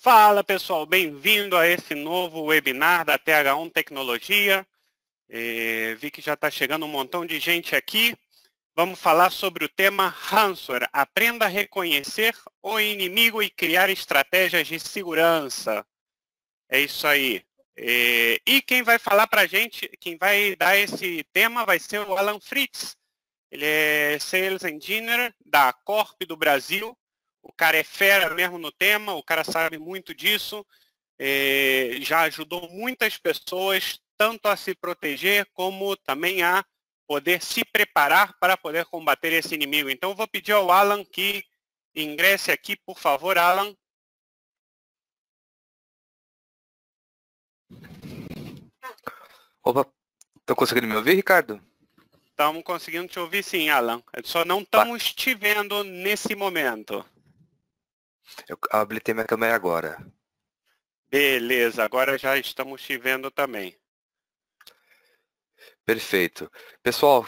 Fala pessoal, bem-vindo a esse novo webinar da TH1 Tecnologia. Vi que já está chegando um montão de gente aqui. Vamos falar sobre o tema Ransomware. Aprenda a reconhecer o inimigo e criar estratégias de segurança. É isso aí. E quem vai falar para a gente, quem vai dar esse tema vai ser o Alan Fritz. Ele é Sales Engineer da Corp do Brasil. O cara é fera mesmo no tema, o cara sabe muito disso. Já ajudou muitas pessoas tanto a se proteger como também a poder se preparar para poder combater esse inimigo. Então eu vou pedir ao Alan que ingresse aqui, por favor, Alan. Opa, estão conseguindo me ouvir, Ricardo? Estamos conseguindo te ouvir sim, Alan. Só não Ba- estamos te vendo nesse momento. Eu habilitei minha câmera agora. Beleza, agora já estamos te vendo também. Perfeito. Pessoal,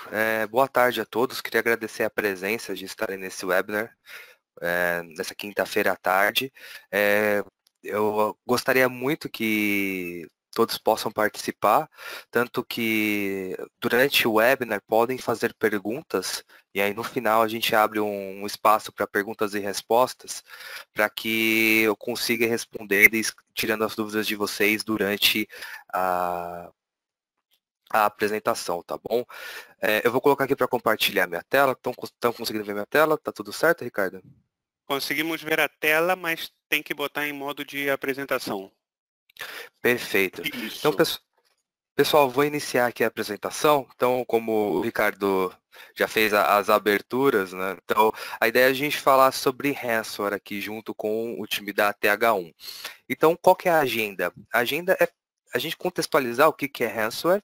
boa tarde a todos. Queria agradecer a presença de estarem nesse webinar, nessa quinta-feira à tarde. Eu gostaria muito que todos possam participar, tanto que durante o webinar podem fazer perguntas, e aí no final a gente abre um espaço para perguntas e respostas, para que eu consiga responder e tirando as dúvidas de vocês durante a apresentação, tá bom? Eu vou colocar aqui para compartilhar minha tela. Estão conseguindo ver minha tela? Tá tudo certo, Ricardo? Conseguimos ver a tela, mas tem que botar em modo de apresentação. Perfeito. Então, Isso. pessoal, vou iniciar aqui a apresentação. Então, como o Ricardo já fez as aberturas, né? Então, a ideia é a gente falar sobre ransomware aqui junto com o time da TH1. Então, qual que é a agenda? A agenda é a gente contextualizar o que que é ransomware.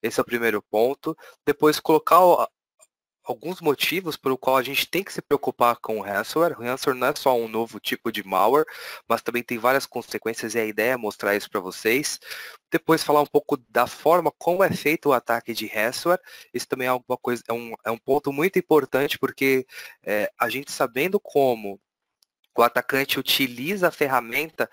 Esse é o primeiro ponto. Depois, colocar alguns motivos pelo qual a gente tem que se preocupar com o ransomware. O ransomware não é só um novo tipo de malware, mas também tem várias consequências e a ideia é mostrar isso para vocês. Depois falar um pouco da forma como é feito o ataque de ransomware. Isso também é alguma coisa, é um ponto muito importante porque a gente sabendo como o atacante utiliza a ferramenta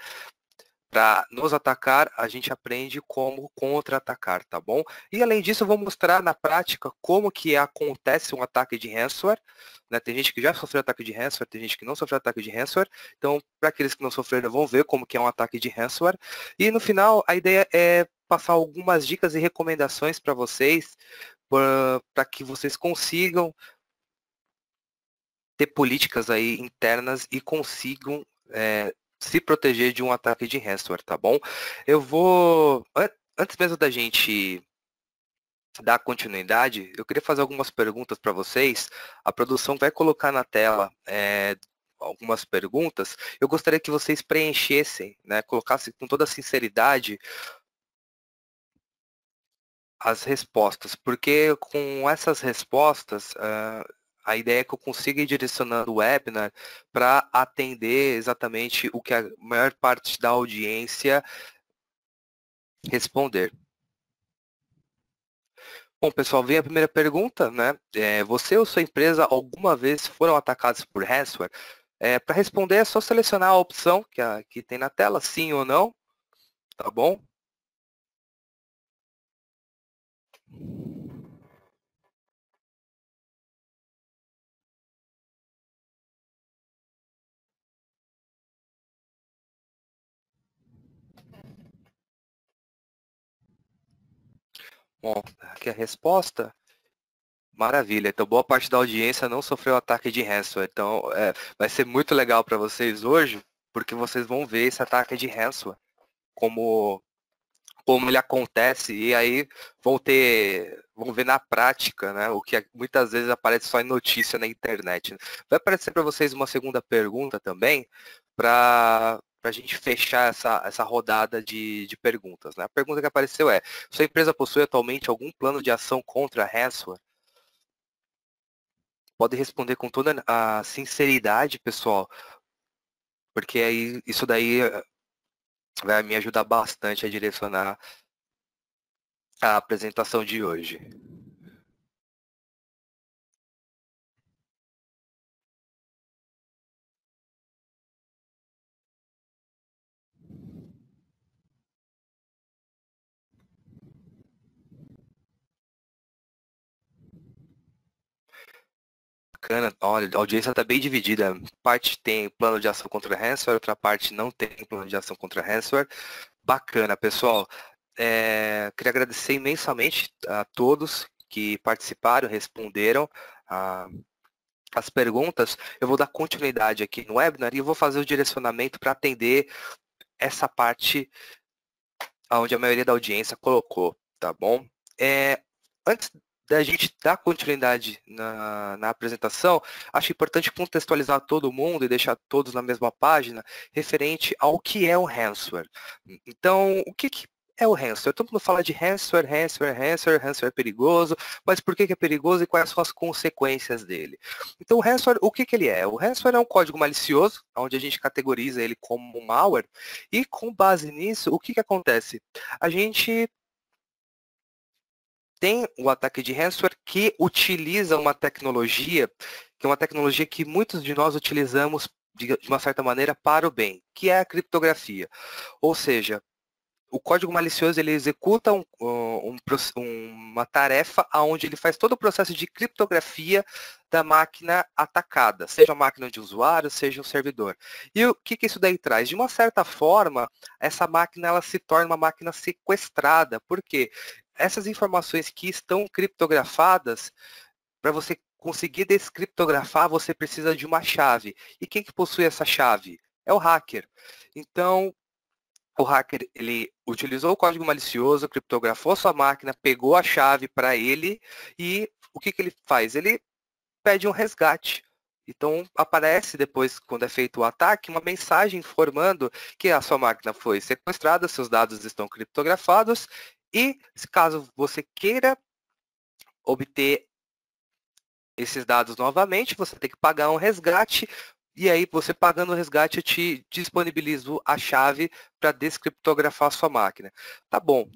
para nos atacar, a gente aprende como contra-atacar, tá bom? E além disso, eu vou mostrar na prática como que acontece um ataque de ransomware. Né? Tem gente que já sofreu ataque de ransomware, tem gente que não sofreu ataque de ransomware. Então, para aqueles que não sofreram, vão ver como que é um ataque de ransomware. E no final, a ideia é passar algumas dicas e recomendações para vocês, para que vocês consigam ter políticas aí internas e consigam se proteger de um ataque de ransomware, tá bom? Eu vou, antes mesmo da gente dar continuidade, eu queria fazer algumas perguntas para vocês. A produção vai colocar na tela algumas perguntas. Eu gostaria que vocês preenchessem, né, colocassem com toda a sinceridade as respostas, porque com essas respostas, a ideia é que eu consiga ir direcionando o webinar para atender exatamente o que a maior parte da audiência responder. Bom, pessoal, vem a primeira pergunta, né? Você ou sua empresa alguma vez foram atacados por ransomware? Para responder é só selecionar a opção que tem na tela, sim ou não, tá bom? Bom, aqui a resposta. Maravilha. Então, boa parte da audiência não sofreu ataque de ransomware. Então, vai ser muito legal para vocês hoje, porque vocês vão ver esse ataque de ransomware, como ele acontece, e aí vão ver na prática, né, o que muitas vezes aparece só em notícia na internet. Né? Vai aparecer para vocês uma segunda pergunta também, para a gente fechar essa rodada de perguntas. Né? A pergunta que apareceu é, sua empresa possui atualmente algum plano de ação contra ransomware? Pode responder com toda a sinceridade, pessoal, porque aí isso daí vai me ajudar bastante a direcionar a apresentação de hoje. bacana. Olha, a audiência está bem dividida. Parte tem plano de ação contra ransomware, outra parte não tem plano de ação contra ransomware. Bacana, pessoal. Queria agradecer imensamente a todos que participaram, responderam as perguntas. Eu vou dar continuidade aqui no webinar e eu vou fazer o direcionamento para atender essa parte onde a maioria da audiência colocou, tá bom? Antes da gente dar continuidade na apresentação, acho importante contextualizar todo mundo e deixar todos na mesma página referente ao que é o ransomware. Então, o que é o ransomware? Todo mundo fala de ransomware é perigoso, mas por que é perigoso e quais são as consequências dele? Então, o ransomware, o que ele é? O ransomware é um código malicioso, onde a gente categoriza ele como um malware, e com base nisso, o que acontece? A gente tem o ataque de ransomware que utiliza uma tecnologia, que é uma tecnologia que muitos de nós utilizamos de uma certa maneira para o bem, que é a criptografia. Ou seja, o código malicioso ele executa uma tarefa onde ele faz todo o processo de criptografia da máquina atacada, seja a máquina de usuário, seja um servidor. E o que isso daí traz? De uma certa forma, essa máquina ela se torna uma máquina sequestrada. Por quê? Essas informações que estão criptografadas, para você conseguir descriptografar, você precisa de uma chave. E quem que possui essa chave? É o hacker. Então, o hacker, ele utilizou o código malicioso, criptografou sua máquina, pegou a chave para ele e o que ele faz? Ele pede um resgate. Então, aparece depois, quando é feito o ataque, uma mensagem informando que a sua máquina foi sequestrada, seus dados estão criptografados e, caso você queira obter esses dados novamente, você tem que pagar um resgate. E aí, você pagando o resgate, eu te disponibilizo a chave para descriptografar a sua máquina. Tá bom,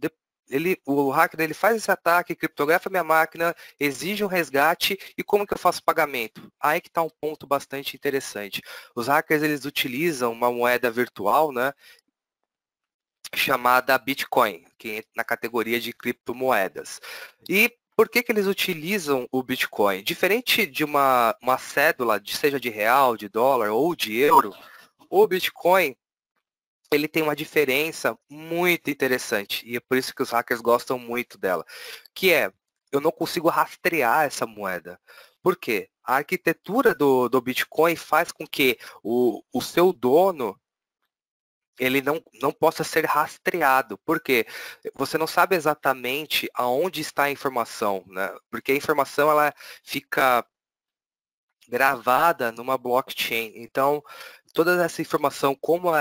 o hacker ele faz esse ataque, criptografa minha máquina, exige um resgate, e como que eu faço o pagamento? Aí que está um ponto bastante interessante. Os hackers eles utilizam uma moeda virtual, né, chamada Bitcoin, que entra na categoria de criptomoedas. E por que eles utilizam o Bitcoin? Diferente de uma cédula, seja de real, de dólar ou de euro, o Bitcoin ele tem uma diferença muito interessante, e é por isso que os hackers gostam muito dela, que é, eu não consigo rastrear essa moeda. Por quê? A arquitetura do Bitcoin faz com que o seu dono ele não possa ser rastreado. Por quê? Você não sabe exatamente aonde está a informação, né? Porque a informação ela fica gravada numa blockchain. Então, toda essa informação, como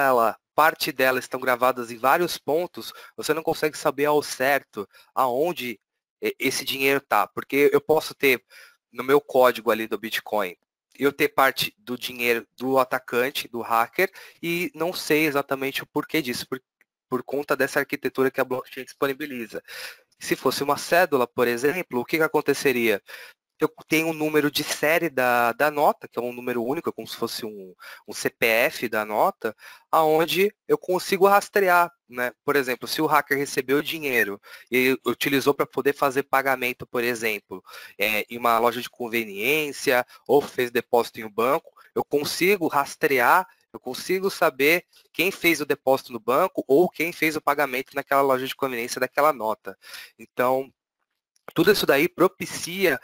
parte dela estão gravadas em vários pontos, você não consegue saber ao certo aonde esse dinheiro está. Porque eu posso ter no meu código ali do Bitcoin, eu ter parte do dinheiro do atacante, do hacker, e não sei exatamente o porquê disso, por conta dessa arquitetura que a blockchain disponibiliza. Se fosse uma cédula, por exemplo, o que aconteceria? Eu tenho um número de série da nota, que é um número único, é como se fosse um CPF da nota, aonde eu consigo rastrear, né? Por exemplo, se o hacker recebeu dinheiro e utilizou para poder fazer pagamento, por exemplo, em uma loja de conveniência ou fez depósito em um banco, eu consigo rastrear, eu consigo saber quem fez o depósito no banco ou quem fez o pagamento naquela loja de conveniência daquela nota. Então, tudo isso daí propicia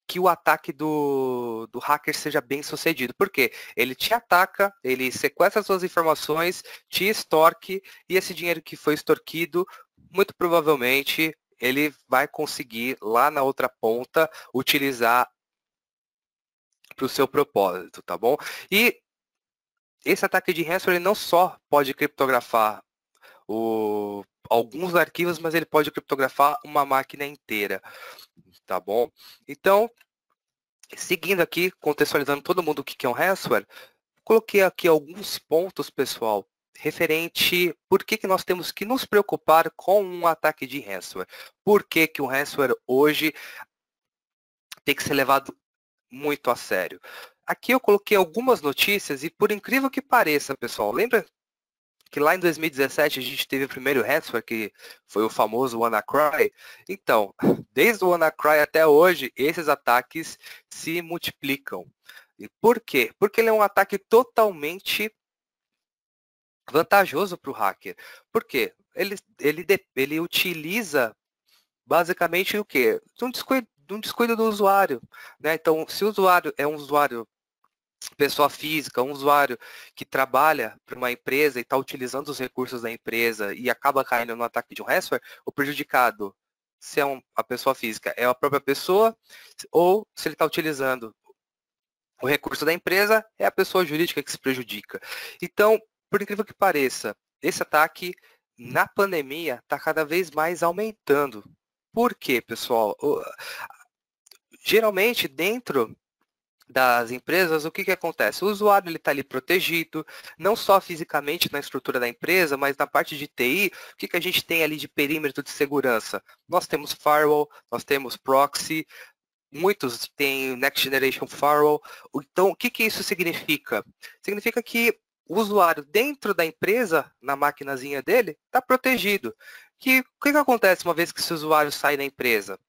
que o ataque do hacker seja bem sucedido. Por quê? Ele te ataca, ele sequestra suas informações, te extorque, e esse dinheiro que foi extorquido, muito provavelmente, ele vai conseguir, lá na outra ponta, utilizar para o seu propósito, tá bom? E esse ataque de ransomware, ele não só pode criptografar alguns arquivos, mas ele pode criptografar uma máquina inteira, tá bom? Então, seguindo aqui, contextualizando todo mundo o que é um ransomware, coloquei aqui alguns pontos, pessoal, referente por que nós temos que nos preocupar com um ataque de ransomware. Por que o ransomware hoje tem que ser levado muito a sério. Aqui eu coloquei algumas notícias e, por incrível que pareça, pessoal, lembra que lá em 2017 a gente teve o primeiro ransomware, que foi o famoso WannaCry. Então, desde o WannaCry até hoje, esses ataques se multiplicam. E por quê? Porque ele é um ataque totalmente vantajoso para o hacker. Por quê? Ele utiliza basicamente o quê? Um descuido do usuário. Né? Então, se o usuário é um usuário pessoa física, um usuário que trabalha para uma empresa e está utilizando os recursos da empresa e acaba caindo no ataque de um ransomware, o prejudicado, se é a pessoa física, é a própria pessoa, ou se ele está utilizando o recurso da empresa, é a pessoa jurídica que se prejudica. Então, por incrível que pareça, esse ataque na pandemia está cada vez mais aumentando. Por quê, pessoal? Geralmente, dentro das empresas, o que, que acontece? O usuário está ali protegido, não só fisicamente na estrutura da empresa, mas na parte de TI, o que, que a gente tem ali de perímetro de segurança? Nós temos firewall, nós temos proxy, muitos têm Next Generation Firewall. Então, o que, que isso significa? Significa que o usuário dentro da empresa, na maquinazinha dele, está protegido. O que acontece uma vez que esse usuário sai da empresa?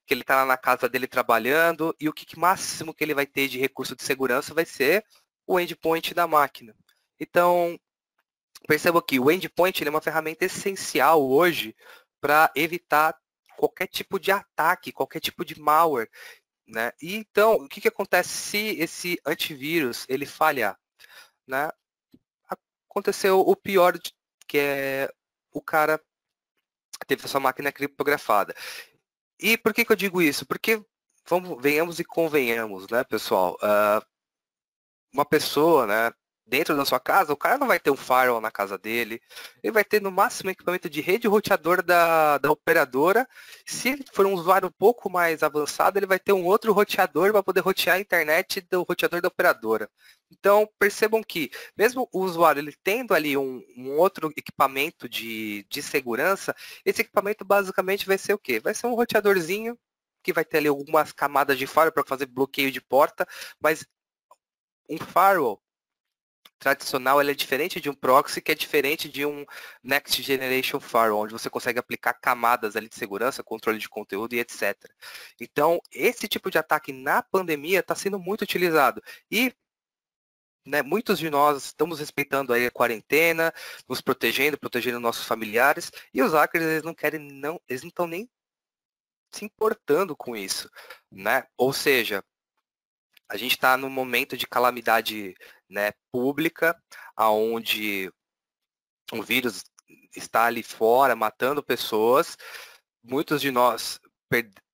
Que ele está lá na casa dele trabalhando e o que máximo que ele vai ter de recurso de segurança vai ser o endpoint da máquina. Então, perceba que o endpoint ele é uma ferramenta essencial hoje para evitar qualquer tipo de ataque, qualquer tipo de malware. Né? E então, o que, que acontece se esse antivírus ele falhar? Né? Aconteceu o pior, que é o cara teve a sua máquina criptografada. E por que, que eu digo isso? Porque, venhamos e convenhamos, né, pessoal? Uma pessoa, né, dentro da sua casa, o cara não vai ter um firewall na casa dele, ele vai ter no máximo equipamento de rede roteador da operadora. Se ele for um usuário um pouco mais avançado, ele vai ter um outro roteador para poder rotear a internet do roteador da operadora. Então, percebam que, mesmo o usuário ele tendo ali um outro equipamento de segurança, esse equipamento basicamente vai ser o quê? Vai ser um roteadorzinho, que vai ter ali algumas camadas de firewall para fazer bloqueio de porta, mas um firewall tradicional ele é diferente de um proxy, que é diferente de um Next Generation Firewall, onde você consegue aplicar camadas ali de segurança, controle de conteúdo e etc. Então, esse tipo de ataque na pandemia está sendo muito utilizado. E né, muitos de nós estamos respeitando aí a quarentena, nos protegendo nossos familiares, e os hackers eles não querem, eles não estão nem se importando com isso. Né? Ou seja, a gente está num momento de calamidade, né, pública, onde o vírus está ali fora, matando pessoas. Muitos de nós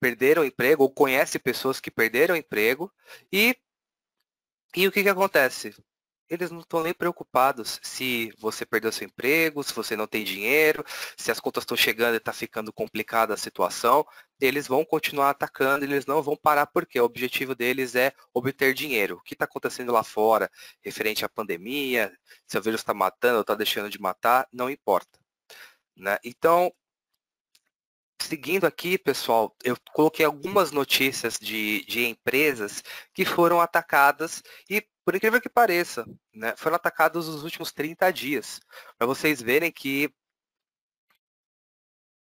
perderam emprego, ou conhecem pessoas que perderam emprego. E o que, que acontece? Eles não estão nem preocupados se você perdeu seu emprego, se você não tem dinheiro, se as contas estão chegando e está ficando complicada a situação. Eles vão continuar atacando, eles não vão parar porque o objetivo deles é obter dinheiro. O que está acontecendo lá fora, referente à pandemia, se o vírus está matando ou está deixando de matar, não importa. Né? Então, seguindo aqui, pessoal, eu coloquei algumas notícias de empresas que foram atacadas e, por incrível que pareça, né, foram atacadas nos últimos 30 dias. Para vocês verem que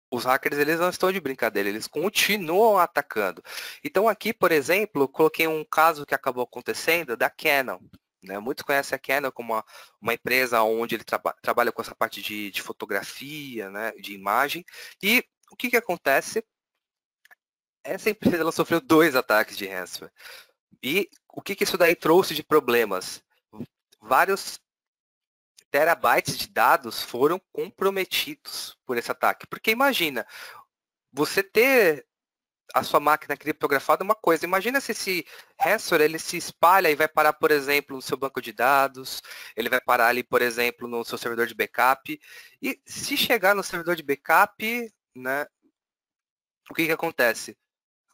os hackers eles não estão de brincadeira, eles continuam atacando. Então aqui, por exemplo, eu coloquei um caso que acabou acontecendo da Canon. Né? Muitos conhecem a Canon como uma empresa onde ele trabalha com essa parte de fotografia, né, de imagem. E o que, que acontece? Essa empresa ela sofreu 2 ataques de ransomware. E o que, que isso daí trouxe de problemas? Vários terabytes de dados foram comprometidos por esse ataque. Porque imagina, você ter a sua máquina criptografada é uma coisa. Imagina se esse ransomware ele se espalha e vai parar, por exemplo, no seu banco de dados, ele vai parar ali, por exemplo, no seu servidor de backup. E se chegar no servidor de backup, né, o que, que acontece?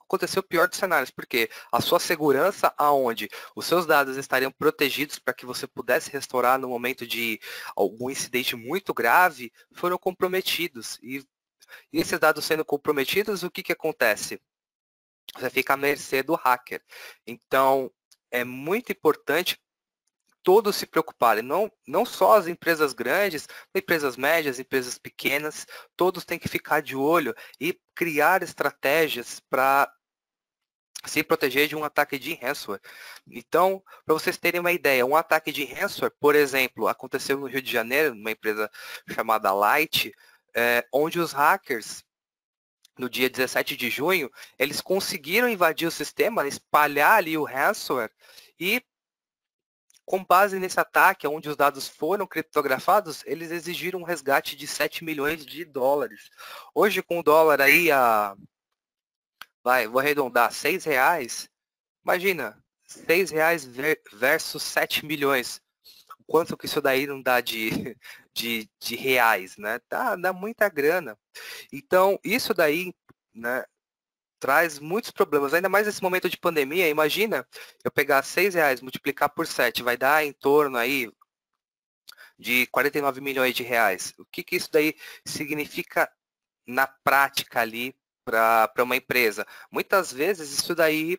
Aconteceu o pior dos cenários, porque a sua segurança aonde os seus dados estariam protegidos para que você pudesse restaurar no momento de algum incidente muito grave, foram comprometidos. E esses dados sendo comprometidos, o que, que acontece? Você fica à mercê do hacker. Então, é muito importante todos se preocuparem, não só as empresas grandes, empresas médias, empresas pequenas, todos têm que ficar de olho e criar estratégias para se proteger de um ataque de ransomware. Então, para vocês terem uma ideia, um ataque de ransomware, por exemplo, aconteceu no Rio de Janeiro, numa empresa chamada Light, onde os hackers, no dia 17 de junho, eles conseguiram invadir o sistema, espalhar ali o ransomware e, com base nesse ataque, onde os dados foram criptografados, eles exigiram um resgate de 7 milhões de dólares. Hoje, com o dólar aí vou arredondar, R$ 6, imagina, R$ 6 versus 7 milhões. Quanto que isso daí não dá de reais, né? Dá muita grana. Então, isso daí, né, traz muitos problemas, ainda mais nesse momento de pandemia. Imagina eu pegar R$ 6, multiplicar por 7, vai dar em torno aí de 49 milhões de reais. O que isso daí significa na prática ali para uma empresa? Muitas vezes isso daí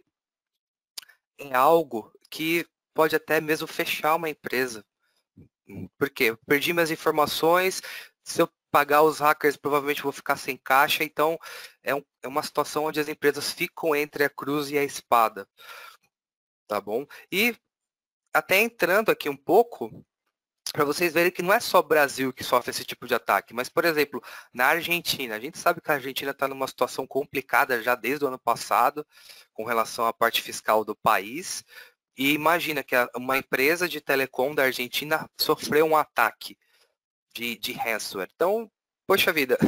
é algo que pode até mesmo fechar uma empresa. Por quê? Eu perdi minhas informações, se eu pagar os hackers, provavelmente vou ficar sem caixa, então é uma situação onde as empresas ficam entre a cruz e a espada, tá bom? E até entrando aqui um pouco, para vocês verem que não é só o Brasil que sofre esse tipo de ataque, mas, por exemplo, na Argentina, a gente sabe que a Argentina está numa situação complicada já desde o ano passado, com relação à parte fiscal do país, e imagina que uma empresa de telecom da Argentina sofreu um ataque de ransomware. Então, poxa vida,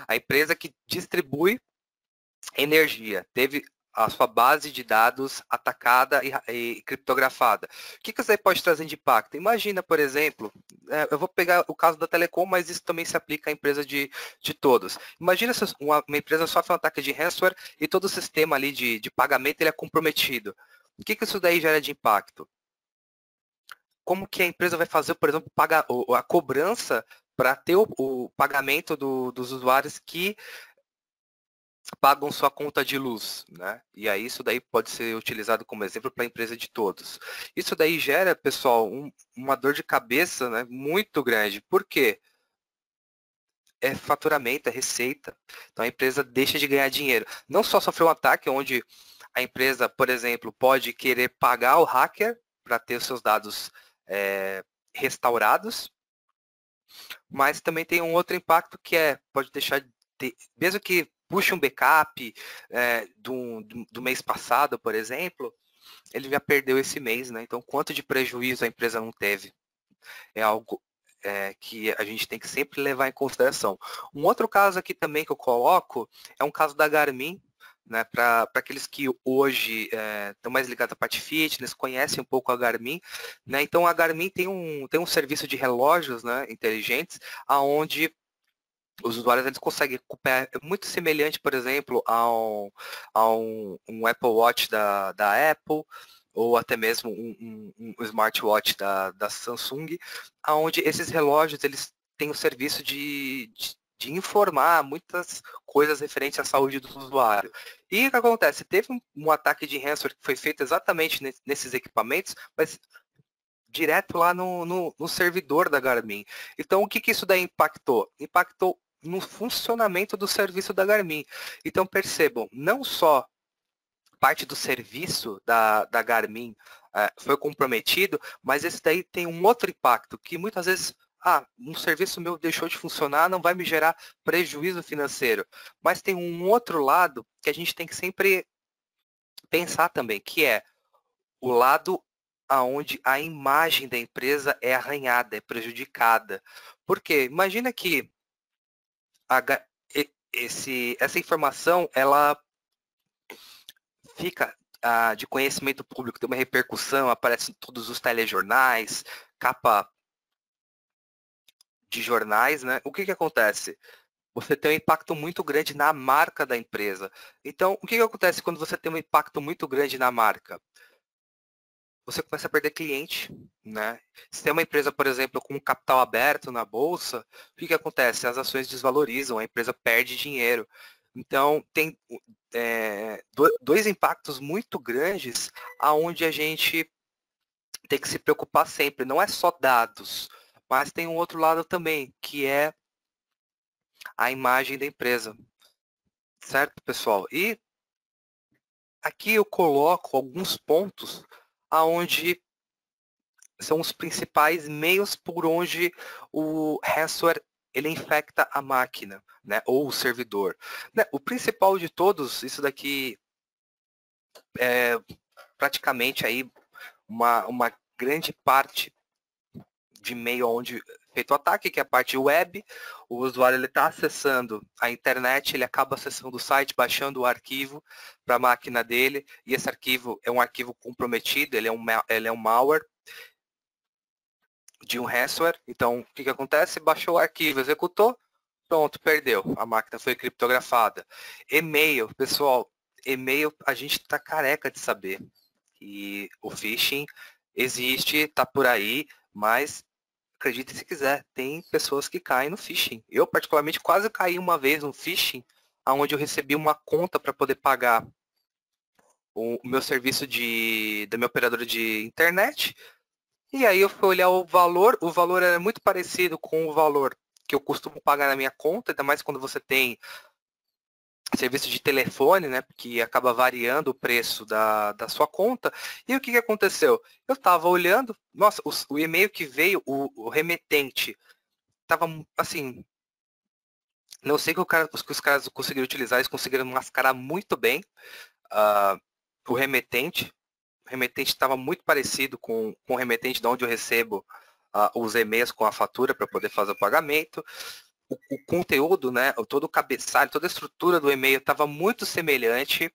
a empresa que distribui energia teve a sua base de dados atacada e criptografada. O que isso aí pode trazer de impacto? Imagina, por exemplo, eu vou pegar o caso da Telecom, mas isso também se aplica à empresa de todos. Imagina se uma empresa sofre um ataque de ransomware e todo o sistema ali de pagamento ele é comprometido. O que isso daí gera de impacto? Como que a empresa vai fazer, por exemplo, a cobrança para ter o pagamento dos usuários que pagam sua conta de luz, né? E aí isso daí pode ser utilizado como exemplo para a empresa de todos. Isso daí gera, pessoal, uma dor de cabeça, né, muito grande. Por quê? É faturamento, é receita. Então a empresa deixa de ganhar dinheiro. Não só sofreu um ataque onde a empresa, por exemplo, pode querer pagar o hacker para ter os seus dados restaurados, mas também tem um outro impacto que pode deixar de, mesmo que puxe um backup do mês passado, por exemplo, ele já perdeu esse mês, né? Então, quanto de prejuízo a empresa não teve? É algo que a gente tem que sempre levar em consideração. Um outro caso aqui também que eu coloco é um caso da Garmin, né, para aqueles que hoje estão mais ligados à parte fitness, conhecem um pouco a Garmin, né, então a Garmin tem um serviço de relógios, né, inteligentes, aonde os usuários eles conseguem recuperar, muito semelhante, por exemplo, um Apple Watch da Apple, ou até mesmo um smartwatch da Samsung, onde esses relógios eles têm o serviço de informar muitas coisas referentes à saúde do usuário. E o que acontece? Teve um ataque de ransomware que foi feito exatamente nesses equipamentos, mas direto lá no servidor da Garmin. Então, o que isso daí impactou? Impactou no funcionamento do serviço da Garmin. Então, percebam, não só parte do serviço da Garmin foi comprometido, mas esse daí tem um outro impacto, que muitas vezes, um serviço meu deixou de funcionar, não vai me gerar prejuízo financeiro. Mas tem um outro lado que a gente tem que sempre pensar também, que é o lado aonde a imagem da empresa é arranhada, é prejudicada. Por quê? Imagina que essa informação, ela fica de conhecimento público, tem uma repercussão, aparece em todos os telejornais, capa de jornais, né? O que acontece? Você tem um impacto muito grande na marca da empresa. Então, o que acontece quando você tem um impacto muito grande na marca? Você começa a perder cliente, né? Se tem uma empresa, por exemplo, com capital aberto na bolsa, o que acontece? As ações desvalorizam, a empresa perde dinheiro. Então, tem dois impactos muito grandes aonde a gente tem que se preocupar sempre. Não é só dados, mas tem um outro lado também, que é a imagem da empresa. Certo, pessoal? E aqui eu coloco alguns pontos aonde são os principais meios por onde o ransomware ele infecta a máquina, né, ou o servidor. Né, o principal de todos, isso daqui é praticamente aí uma grande parte de meio onde é feito o ataque, que é a parte web. O usuário está acessando a internet, ele acaba acessando o site, baixando o arquivo para a máquina dele, e esse arquivo é um arquivo comprometido, ele é um malware de um ransomware. Então, o que acontece? Baixou o arquivo, executou, pronto, perdeu. A máquina foi criptografada. E-mail, pessoal, e-mail a gente está careca de saber que o phishing existe, está por aí, mas acredite se quiser, tem pessoas que caem no phishing. Eu, particularmente, quase caí uma vez no phishing, onde eu recebi uma conta para poder pagar o meu serviço da minha operadora de internet. E aí eu fui olhar o valor era muito parecido com o valor que eu costumo pagar na minha conta, ainda mais quando você tem serviço de telefone, né, que acaba variando o preço da sua conta. E o que aconteceu? Eu estava olhando, nossa, o e-mail que veio, o remetente, estava assim, não sei que os caras conseguiram utilizar, eles conseguiram mascarar muito bem o remetente. O remetente estava muito parecido com o remetente de onde eu recebo os e-mails com a fatura para poder fazer o pagamento. O conteúdo, né, todo o cabeçalho, toda a estrutura do e-mail estava muito semelhante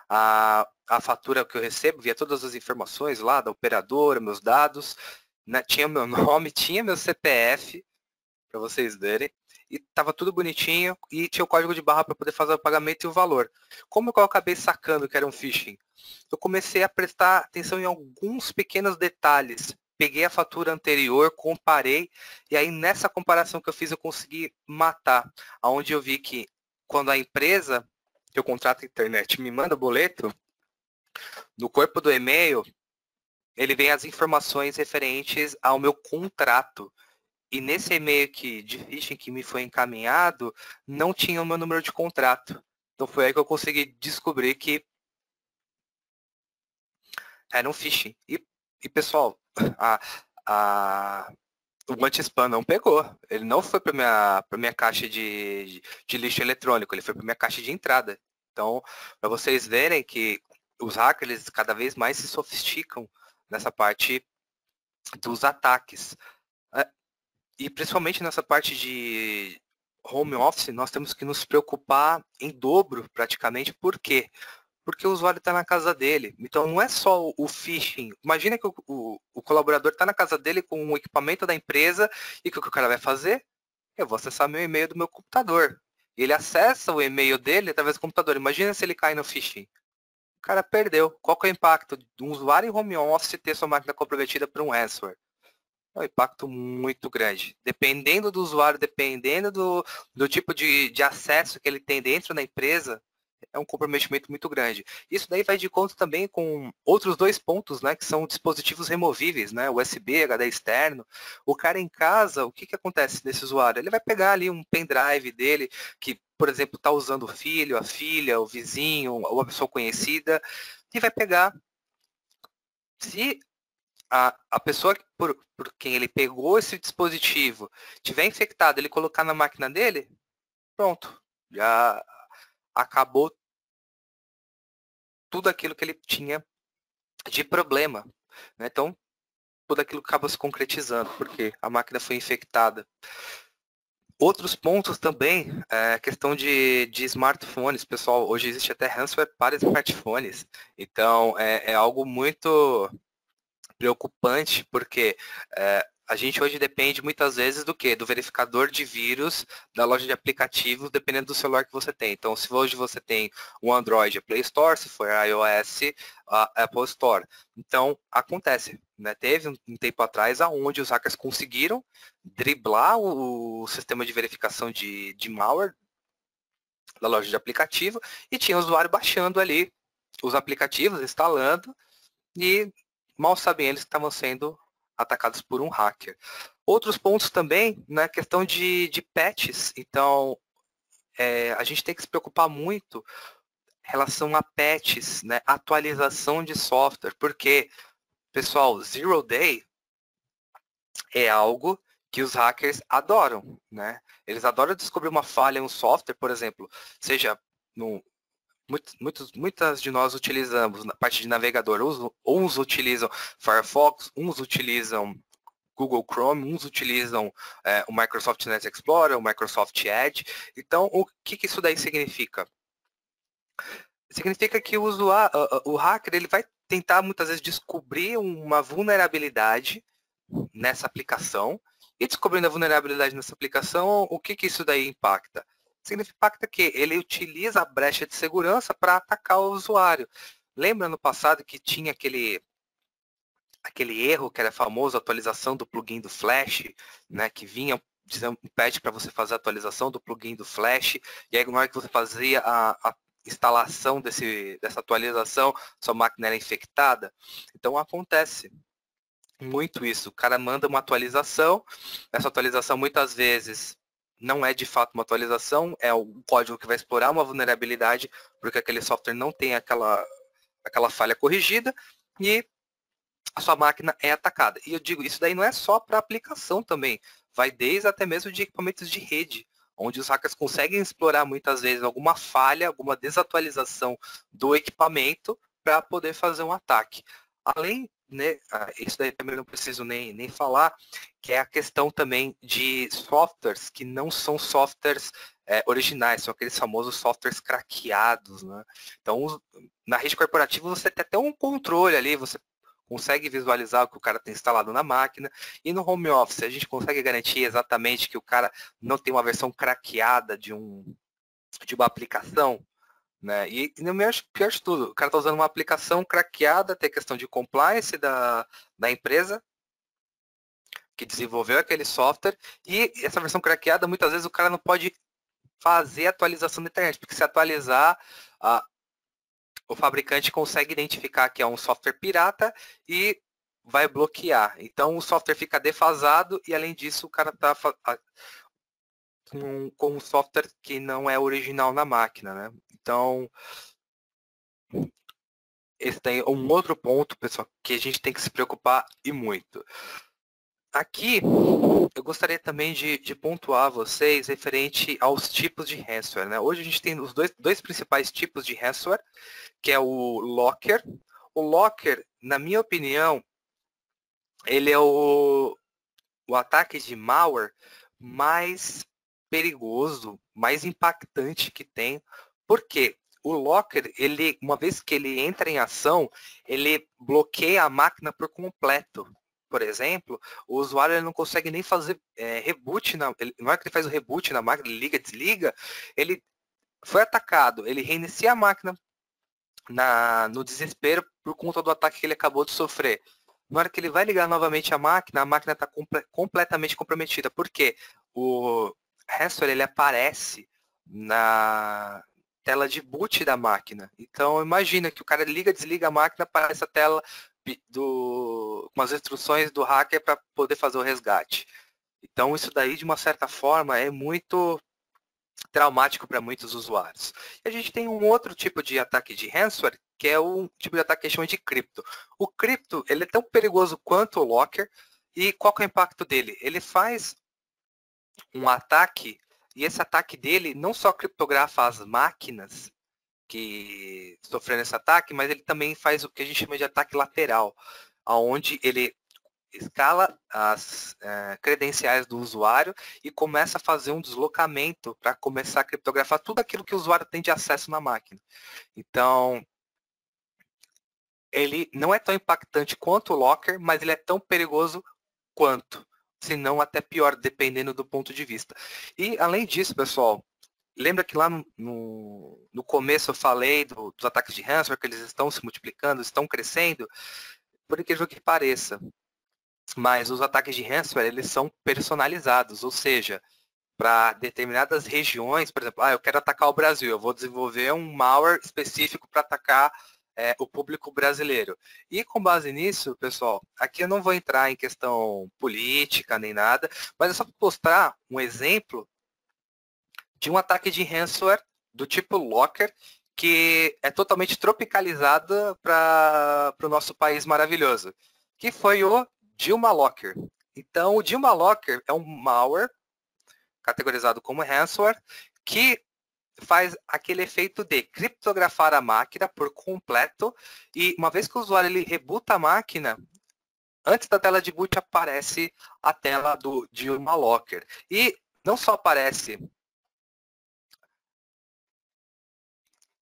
à fatura que eu recebo, via todas as informações lá da operadora, meus dados, né, tinha meu nome, tinha meu CPF, para vocês verem, e estava tudo bonitinho, e tinha o código de barra para poder fazer o pagamento e o valor. Como eu acabei sacando que era um phishing? Eu comecei a prestar atenção em alguns pequenos detalhes. Peguei a fatura anterior, comparei, e aí nessa comparação que eu fiz eu consegui matar. Onde eu vi que quando a empresa que eu contrato a internet me manda boleto, no corpo do e-mail, ele vem as informações referentes ao meu contrato. E nesse e-mail de phishing que me foi encaminhado, não tinha o meu número de contrato. Então foi aí que eu consegui descobrir que era um phishing. E pessoal, a, a, o anti-spam não pegou. Ele não foi para minha caixa de lixo eletrônico, ele foi para minha caixa de entrada. Então, para vocês verem que os hackers eles cada vez mais se sofisticam nessa parte dos ataques. E principalmente nessa parte de home office, nós temos que nos preocupar em dobro, praticamente. Por quê? Porque o usuário está na casa dele. Então, não é só o phishing. Imagina que o colaborador está na casa dele com o equipamento da empresa e o que o cara vai fazer? Eu vou acessar meu e-mail do meu computador. Ele acessa o e-mail dele através do computador. Imagina se ele cai no phishing. O cara perdeu. Qual que é o impacto de um usuário em home office ter sua máquina comprometida por um ransomware? É um impacto muito grande. Dependendo do usuário, dependendo do tipo de acesso que ele tem dentro da empresa, é um comprometimento muito grande. Isso daí vai de conta também com outros dois pontos, né, que são dispositivos removíveis, né, USB, HD externo. O cara em casa, o que acontece nesse usuário? Ele vai pegar ali um pendrive dele, que, por exemplo, está usando o filho, a filha, o vizinho, ou uma pessoa conhecida, e vai pegar. Se a pessoa por quem ele pegou esse dispositivo tiver infectado, ele colocar na máquina dele, pronto, já acabou tudo aquilo que ele tinha de problema. Né? Então, tudo aquilo acaba se concretizando, porque a máquina foi infectada. Outros pontos também, é questão de smartphones, pessoal. Hoje existe até ransomware para smartphones. Então, é algo muito preocupante, porque a gente hoje depende muitas vezes do quê? Do verificador de vírus da loja de aplicativos, dependendo do celular que você tem. Então, se hoje você tem o Android, a Play Store, se for a iOS, a Apple Store. Então, acontece. Né? Teve um tempo atrás onde os hackers conseguiram driblar o sistema de verificação de malware da loja de aplicativo e tinha o usuário baixando ali os aplicativos, instalando, e mal sabem eles que estavam sendo atacados por um hacker. Outros pontos também, né, questão de patches. Então, a gente tem que se preocupar muito em relação a patches, né, atualização de software, porque, pessoal, Zero Day é algo que os hackers adoram, né? Eles adoram descobrir uma falha em um software, por exemplo, seja no muitas de nós utilizamos na parte de navegador, uns utilizam Firefox, uns utilizam Google Chrome, uns utilizam o Microsoft Internet Explorer, o Microsoft Edge. Então, o que isso daí significa? Significa que o hacker ele vai tentar muitas vezes descobrir uma vulnerabilidade nessa aplicação, e descobrindo a vulnerabilidade nessa aplicação, o que isso daí impacta? Significa que ele utiliza a brecha de segurança para atacar o usuário. Lembra no passado que tinha aquele erro que era famoso, atualização do plugin do Flash, né, que vinha dizendo, pede para você fazer a atualização do plugin do Flash, e aí na hora que você fazia a instalação dessa atualização, sua máquina era infectada. Então acontece muito isso. O cara manda uma atualização, essa atualização muitas vezes não é de fato uma atualização, é um código que vai explorar uma vulnerabilidade, porque aquele software não tem aquela falha corrigida, e a sua máquina é atacada. E eu digo, isso daí não é só para aplicação também, vai desde até mesmo de equipamentos de rede, onde os hackers conseguem explorar muitas vezes alguma falha, alguma desatualização do equipamento para poder fazer um ataque. Além, né, isso daí também não preciso nem falar, que é a questão também de softwares que não são softwares originais, são aqueles famosos softwares craqueados, né? Então, na rede corporativa você tem até um controle ali, você consegue visualizar o que o cara tem instalado na máquina, e no home office a gente consegue garantir exatamente que o cara não tem uma versão craqueada de uma aplicação, né? E no pior de tudo, o cara está usando uma aplicação craqueada, tem questão de compliance da empresa que desenvolveu aquele software, e essa versão craqueada, muitas vezes o cara não pode fazer atualização da internet, porque se atualizar, o fabricante consegue identificar que é um software pirata e vai bloquear. Então o software fica defasado e além disso o cara está com um software que não é original na máquina, né? Então esse tem um outro ponto, pessoal, que a gente tem que se preocupar e muito. Aqui, eu gostaria também de pontuar a vocês referente aos tipos de ransomware, né? Hoje a gente tem os dois principais tipos de ransomware, que é o Locker. O Locker, na minha opinião, ele é o ataque de malware mais perigoso, mais impactante que tem. Por quê? O Locker, uma vez que ele entra em ação, ele bloqueia a máquina por completo. Por exemplo, o usuário ele não consegue nem fazer reboot, na hora que ele faz o reboot na máquina, ele liga, desliga, ele foi atacado, ele reinicia a máquina no desespero por conta do ataque que ele acabou de sofrer. Na hora que ele vai ligar novamente a máquina está completamente comprometida. Por quê? O ransomware ele aparece na tela de boot da máquina. Então imagina que o cara liga, desliga a máquina, aparece a tela com as instruções do hacker para poder fazer o resgate. Então isso daí, de uma certa forma, é muito traumático para muitos usuários. E a gente tem um outro tipo de ataque de ransomware, que é um tipo de ataque que chama de cripto. O cripto, ele é tão perigoso quanto o Locker, e qual que é o impacto dele? Ele faz um ataque, e esse ataque dele não só criptografa as máquinas que sofreram esse ataque, mas ele também faz o que a gente chama de ataque lateral, onde ele escala as credenciais do usuário e começa a fazer um deslocamento para começar a criptografar tudo aquilo que o usuário tem de acesso na máquina. Então, ele não é tão impactante quanto o Locker, mas ele é tão perigoso quanto, se não até pior, dependendo do ponto de vista. E, além disso, pessoal, lembra que lá no começo eu falei dos ataques de ransomware, que eles estão se multiplicando, estão crescendo? Por incrível que pareça. Mas os ataques de ransomware, eles são personalizados, ou seja, para determinadas regiões, por exemplo, eu quero atacar o Brasil, eu vou desenvolver um malware específico para atacar o público brasileiro. E com base nisso, pessoal, aqui eu não vou entrar em questão política nem nada, mas é só para mostrar um exemplo de um ataque de ransomware do tipo Locker, que é totalmente tropicalizada para o nosso país maravilhoso, que foi o Dilma Locker. Então, o Dilma Locker é um malware categorizado como ransomware que faz aquele efeito de criptografar a máquina por completo e uma vez que o usuário ele rebuta a máquina, antes da tela de boot aparece a tela do Dilma Locker. E não só aparece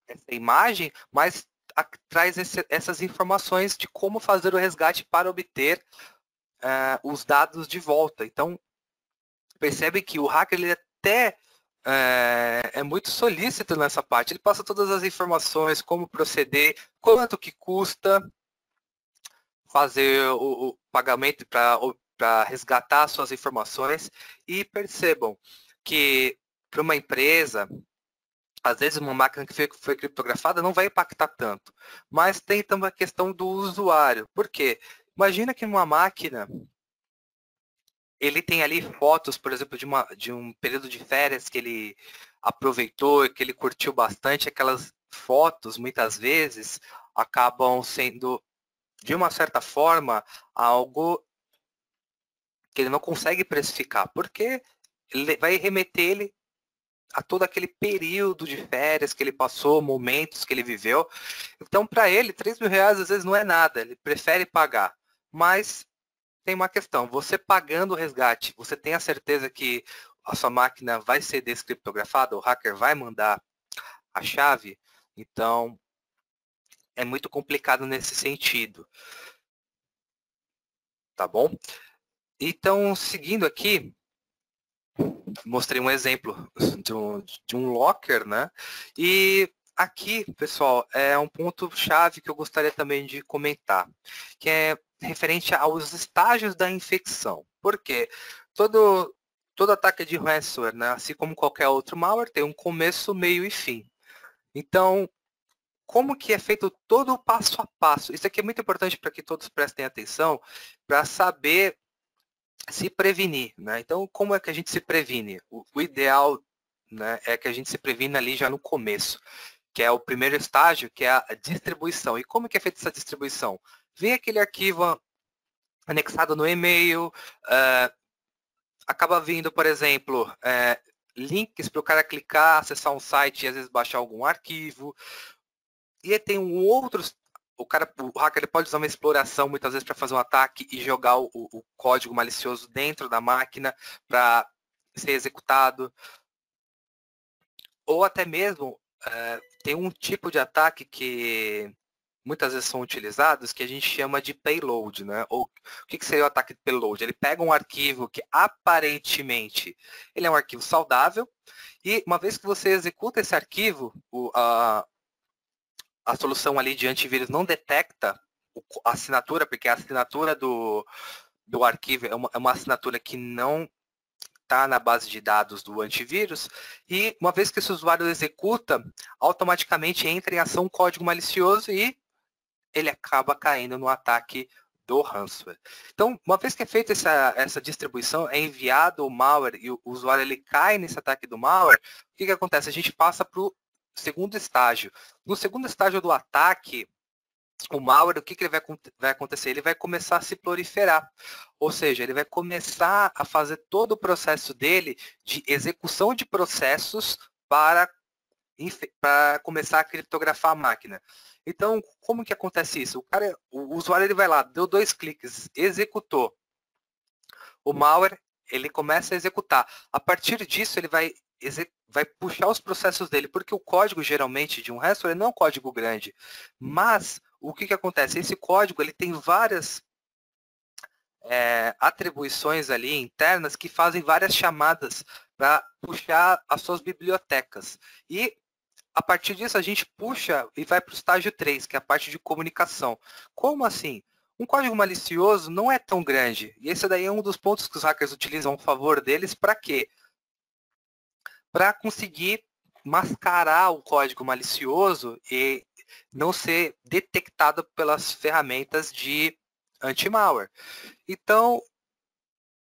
essa imagem, mas traz essas informações de como fazer o resgate para obter os dados de volta. Então, percebe que o hacker ele até é muito solícito nessa parte. Ele passa todas as informações, como proceder, quanto que custa fazer o pagamento para resgatar suas informações. E percebam que para uma empresa, às vezes uma máquina que foi criptografada não vai impactar tanto. Mas tem também a questão do usuário. Por quê? Imagina que uma máquina ele tem ali fotos, por exemplo, de um período de férias que ele aproveitou, que ele curtiu bastante. Aquelas fotos, muitas vezes, acabam sendo, de uma certa forma, algo que ele não consegue precificar, porque ele vai remeter ele a todo aquele período de férias que ele passou, momentos que ele viveu. Então, para ele, R$3.000 às vezes não é nada, ele prefere pagar. Mas tem uma questão, você pagando o resgate, você tem a certeza que a sua máquina vai ser descriptografada, o hacker vai mandar a chave? Então, é muito complicado nesse sentido. Tá bom? Então, seguindo aqui, mostrei um exemplo de um locker, né? E aqui, pessoal, é um ponto-chave que eu gostaria também de comentar, que é referente aos estágios da infecção. Por quê? Todo ataque de ransomware, né, assim como qualquer outro malware, tem um começo, meio e fim. Então, como que é feito todo o passo a passo? Isso aqui é muito importante para que todos prestem atenção, para saber se prevenir, né? Então, como é que a gente se previne? O ideal, né, é que a gente se previne ali já no começo, que é o primeiro estágio, que é a distribuição. E como que é feita essa distribuição? Vem aquele arquivo anexado no e-mail, acaba vindo, por exemplo, links para o cara clicar, acessar um site e às vezes baixar algum arquivo. E tem o hacker ele pode usar uma exploração muitas vezes para fazer um ataque e jogar o código malicioso dentro da máquina para ser executado. Ou até mesmo tem um tipo de ataque que muitas vezes são utilizados que a gente chama de payload, né? Ou o que seria o ataque de payload? Ele pega um arquivo que aparentemente ele é um arquivo saudável e uma vez que você executa esse arquivo, a solução ali de antivírus não detecta a assinatura, porque a assinatura do arquivo é uma assinatura que não está na base de dados do antivírus, e uma vez que esse usuário executa, automaticamente entra em ação um código malicioso e ele acaba caindo no ataque do ransomware. Então, uma vez que é feita essa distribuição, é enviado o malware e o usuário ele cai nesse ataque do malware, o que acontece? A gente passa para o segundo estágio. No segundo estágio do ataque, o malware, o que ele vai acontecer? Ele vai começar a se proliferar. Ou seja, ele vai começar a fazer todo o processo dele de execução de processos para começar a criptografar a máquina. Então, como que acontece isso? O usuário ele vai lá, deu 2 cliques, executou. O malware, ele começa a executar. A partir disso, ele vai puxar os processos dele, porque o código, geralmente, de um ransomware não é um código grande. Mas, o que acontece? Esse código, ele tem várias atribuições ali internas que fazem várias chamadas para puxar as suas bibliotecas. E, a partir disso, a gente puxa e vai para o estágio 3, que é a parte de comunicação. Como assim? Um código malicioso não é tão grande. E esse daí é um dos pontos que os hackers utilizam a favor deles. Para quê? Para conseguir mascarar o código malicioso e não ser detectado pelas ferramentas de anti-malware. Então,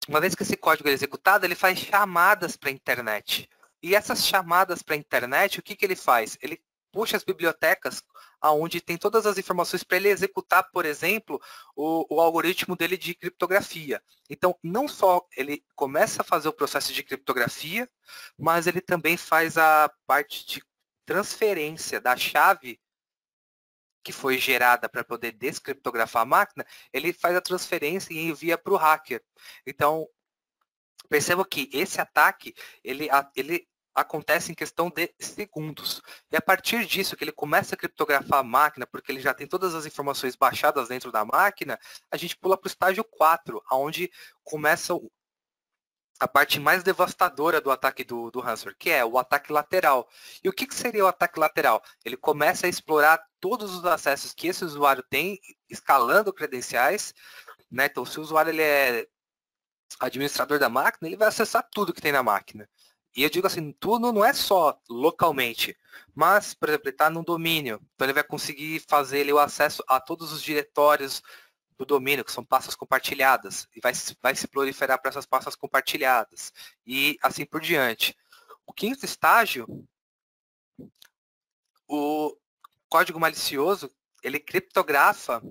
uma vez que esse código é executado, ele faz chamadas para a internet. E essas chamadas para a internet, o que ele faz? Ele puxa as bibliotecas onde tem todas as informações para ele executar, por exemplo, o algoritmo dele de criptografia. Então, não só ele começa a fazer o processo de criptografia, mas ele também faz a parte de transferência da chave que foi gerada para poder descriptografar a máquina, ele faz a transferência e envia para o hacker. Então, perceba que esse ataque, ele acontece em questão de segundos. E a partir disso, que ele começa a criptografar a máquina, porque ele já tem todas as informações baixadas dentro da máquina, a gente pula para o estágio 4, onde começa a parte mais devastadora do ataque do ransomware, que é o ataque lateral. E o que seria o ataque lateral? Ele começa a explorar todos os acessos que esse usuário tem, escalando credenciais, né? Então, se o usuário ele é administrador da máquina, ele vai acessar tudo que tem na máquina. E eu digo assim, tudo não é só localmente, mas, por exemplo, ele está no domínio, então ele vai conseguir fazer o acesso a todos os diretórios do domínio, que são pastas compartilhadas, e vai se proliferar para essas pastas compartilhadas, e assim por diante. O quinto estágio, o código malicioso, ele criptografa.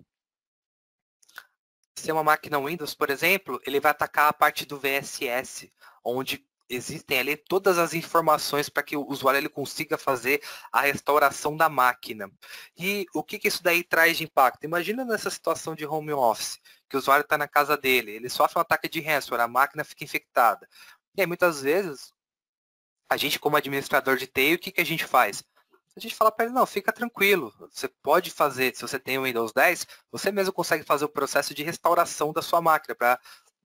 Se é uma máquina Windows, por exemplo, ele vai atacar a parte do VSS, onde existem ali todas as informações para que o usuário ele consiga fazer a restauração da máquina. E o que isso daí traz de impacto? Imagina nessa situação de home office, que o usuário está na casa dele, ele sofre um ataque de ransomware, a máquina fica infectada. E aí, muitas vezes, a gente como administrador de TI, o que a gente faz? A gente fala para ele, não, fica tranquilo, você pode fazer, se você tem o Windows 10, você mesmo consegue fazer o processo de restauração da sua máquina para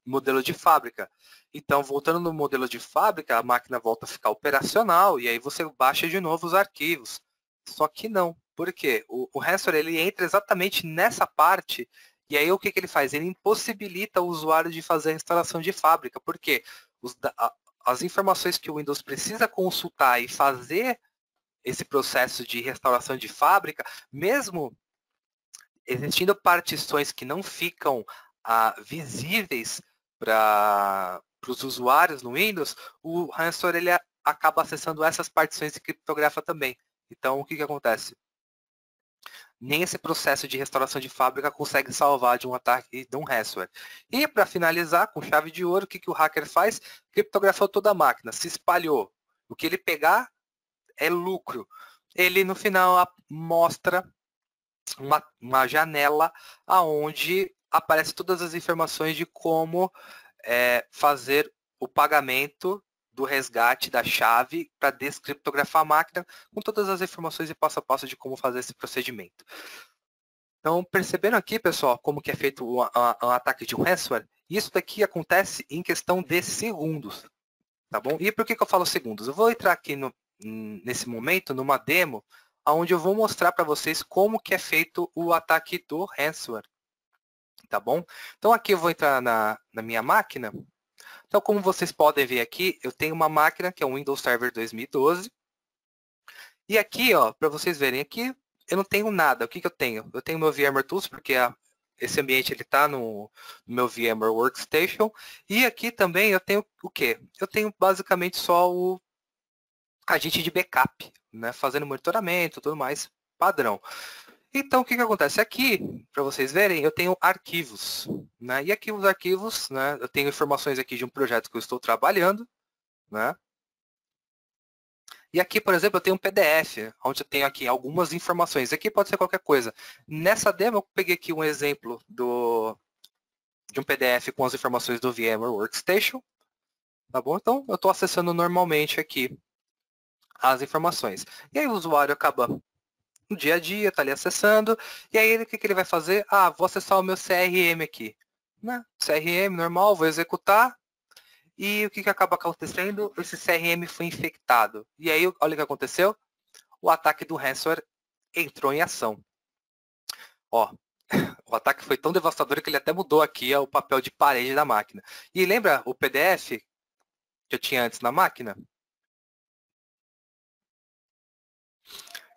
modelo de fábrica. Então, voltando no modelo de fábrica, a máquina volta a ficar operacional e aí você baixa de novo os arquivos. Só que não. Por quê? O ransomware ele entra exatamente nessa parte e aí o que ele faz? Ele impossibilita o usuário de fazer a restauração de fábrica. Por quê? As informações que o Windows precisa consultar e fazer esse processo de restauração de fábrica, mesmo existindo partições que não ficam visíveis para os usuários no Windows, o ransomware ele acaba acessando essas partições e criptografa também. Então, o que acontece? Nem esse processo de restauração de fábrica consegue salvar de um ataque de um ransomware. E para finalizar, com chave de ouro, o que o hacker faz? Criptografou toda a máquina, se espalhou. O que ele pegar é lucro. Ele, no final, mostra uma janela onde aparecem todas as informações de como fazer o pagamento do resgate da chave para descriptografar a máquina, com todas as informações e passo a passo de como fazer esse procedimento. Então, percebendo aqui, pessoal, como que é feito um ataque de um ransomware, isso daqui acontece em questão de segundos, tá bom? E por que eu falo segundos? Eu vou entrar aqui nesse momento, numa demo, onde eu vou mostrar para vocês como que é feito o ataque do ransomware, tá bom? Então aqui eu vou entrar na minha máquina. Então como vocês podem ver aqui, eu tenho uma máquina que é um Windows Server 2012. E aqui, ó, para vocês verem aqui, eu não tenho nada. O que eu tenho? Eu tenho meu VMware Tools, porque esse ambiente ele está no meu VMware Workstation. E aqui também eu tenho o quê? Eu tenho basicamente só o agente de backup, né, fazendo monitoramento, tudo mais, padrão. Então, o que acontece? Aqui, para vocês verem, eu tenho arquivos, né, e aqui os arquivos, né, eu tenho informações aqui de um projeto que eu estou trabalhando, né, e aqui, por exemplo, eu tenho um PDF, onde eu tenho aqui algumas informações. Aqui pode ser qualquer coisa. Nessa demo, eu peguei aqui um exemplo de um PDF com as informações do VMware Workstation, tá bom? Então, eu estou acessando normalmente aqui as informações. E aí o usuário acaba no dia a dia, está ali acessando, e aí o que ele vai fazer? Ah, vou acessar o meu CRM aqui. Né? CRM normal, vou executar, e o que acaba acontecendo? Esse CRM foi infectado. E aí, olha o que aconteceu? O ataque do ransomware entrou em ação. Ó, o ataque foi tão devastador que ele até mudou aqui o papel de parede da máquina. E lembra o PDF que eu tinha antes na máquina?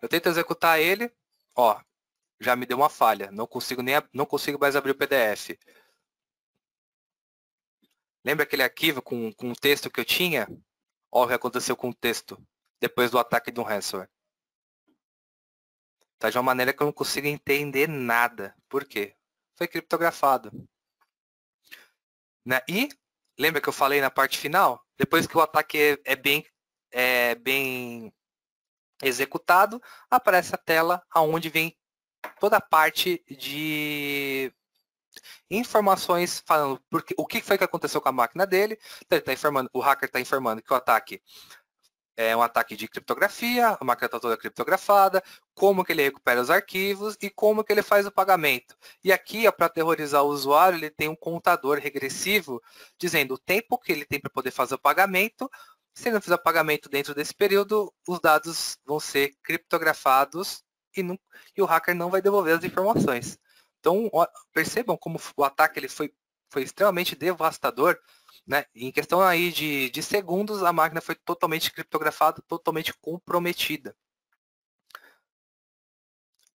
Eu tento executar ele, Ó, já me deu uma falha. Não consigo mais abrir o PDF. Lembra aquele arquivo com o texto que eu tinha? Olha o que aconteceu com o texto depois do ataque do ransomware. Tá de uma maneira que eu não consigo entender nada. Por quê? Foi criptografado. Né? E lembra que eu falei na parte final? Depois que o ataque é bem executado, aparece a tela onde vem toda a parte de informações falando o que foi que aconteceu com a máquina dele. Então, ele tá informando, o hacker está informando que o ataque é um ataque de criptografia, a máquina está toda criptografada, como que ele recupera os arquivos e como que ele faz o pagamento. E aqui, para aterrorizar o usuário, ele tem um contador regressivo dizendo o tempo que ele tem para poder fazer o pagamento. Se ele não fizer o pagamento dentro desse período, os dados vão ser criptografados e o hacker não vai devolver as informações. Então, percebam como o ataque ele foi extremamente devastador. Né? Em questão aí de segundos, a máquina foi totalmente criptografada, totalmente comprometida.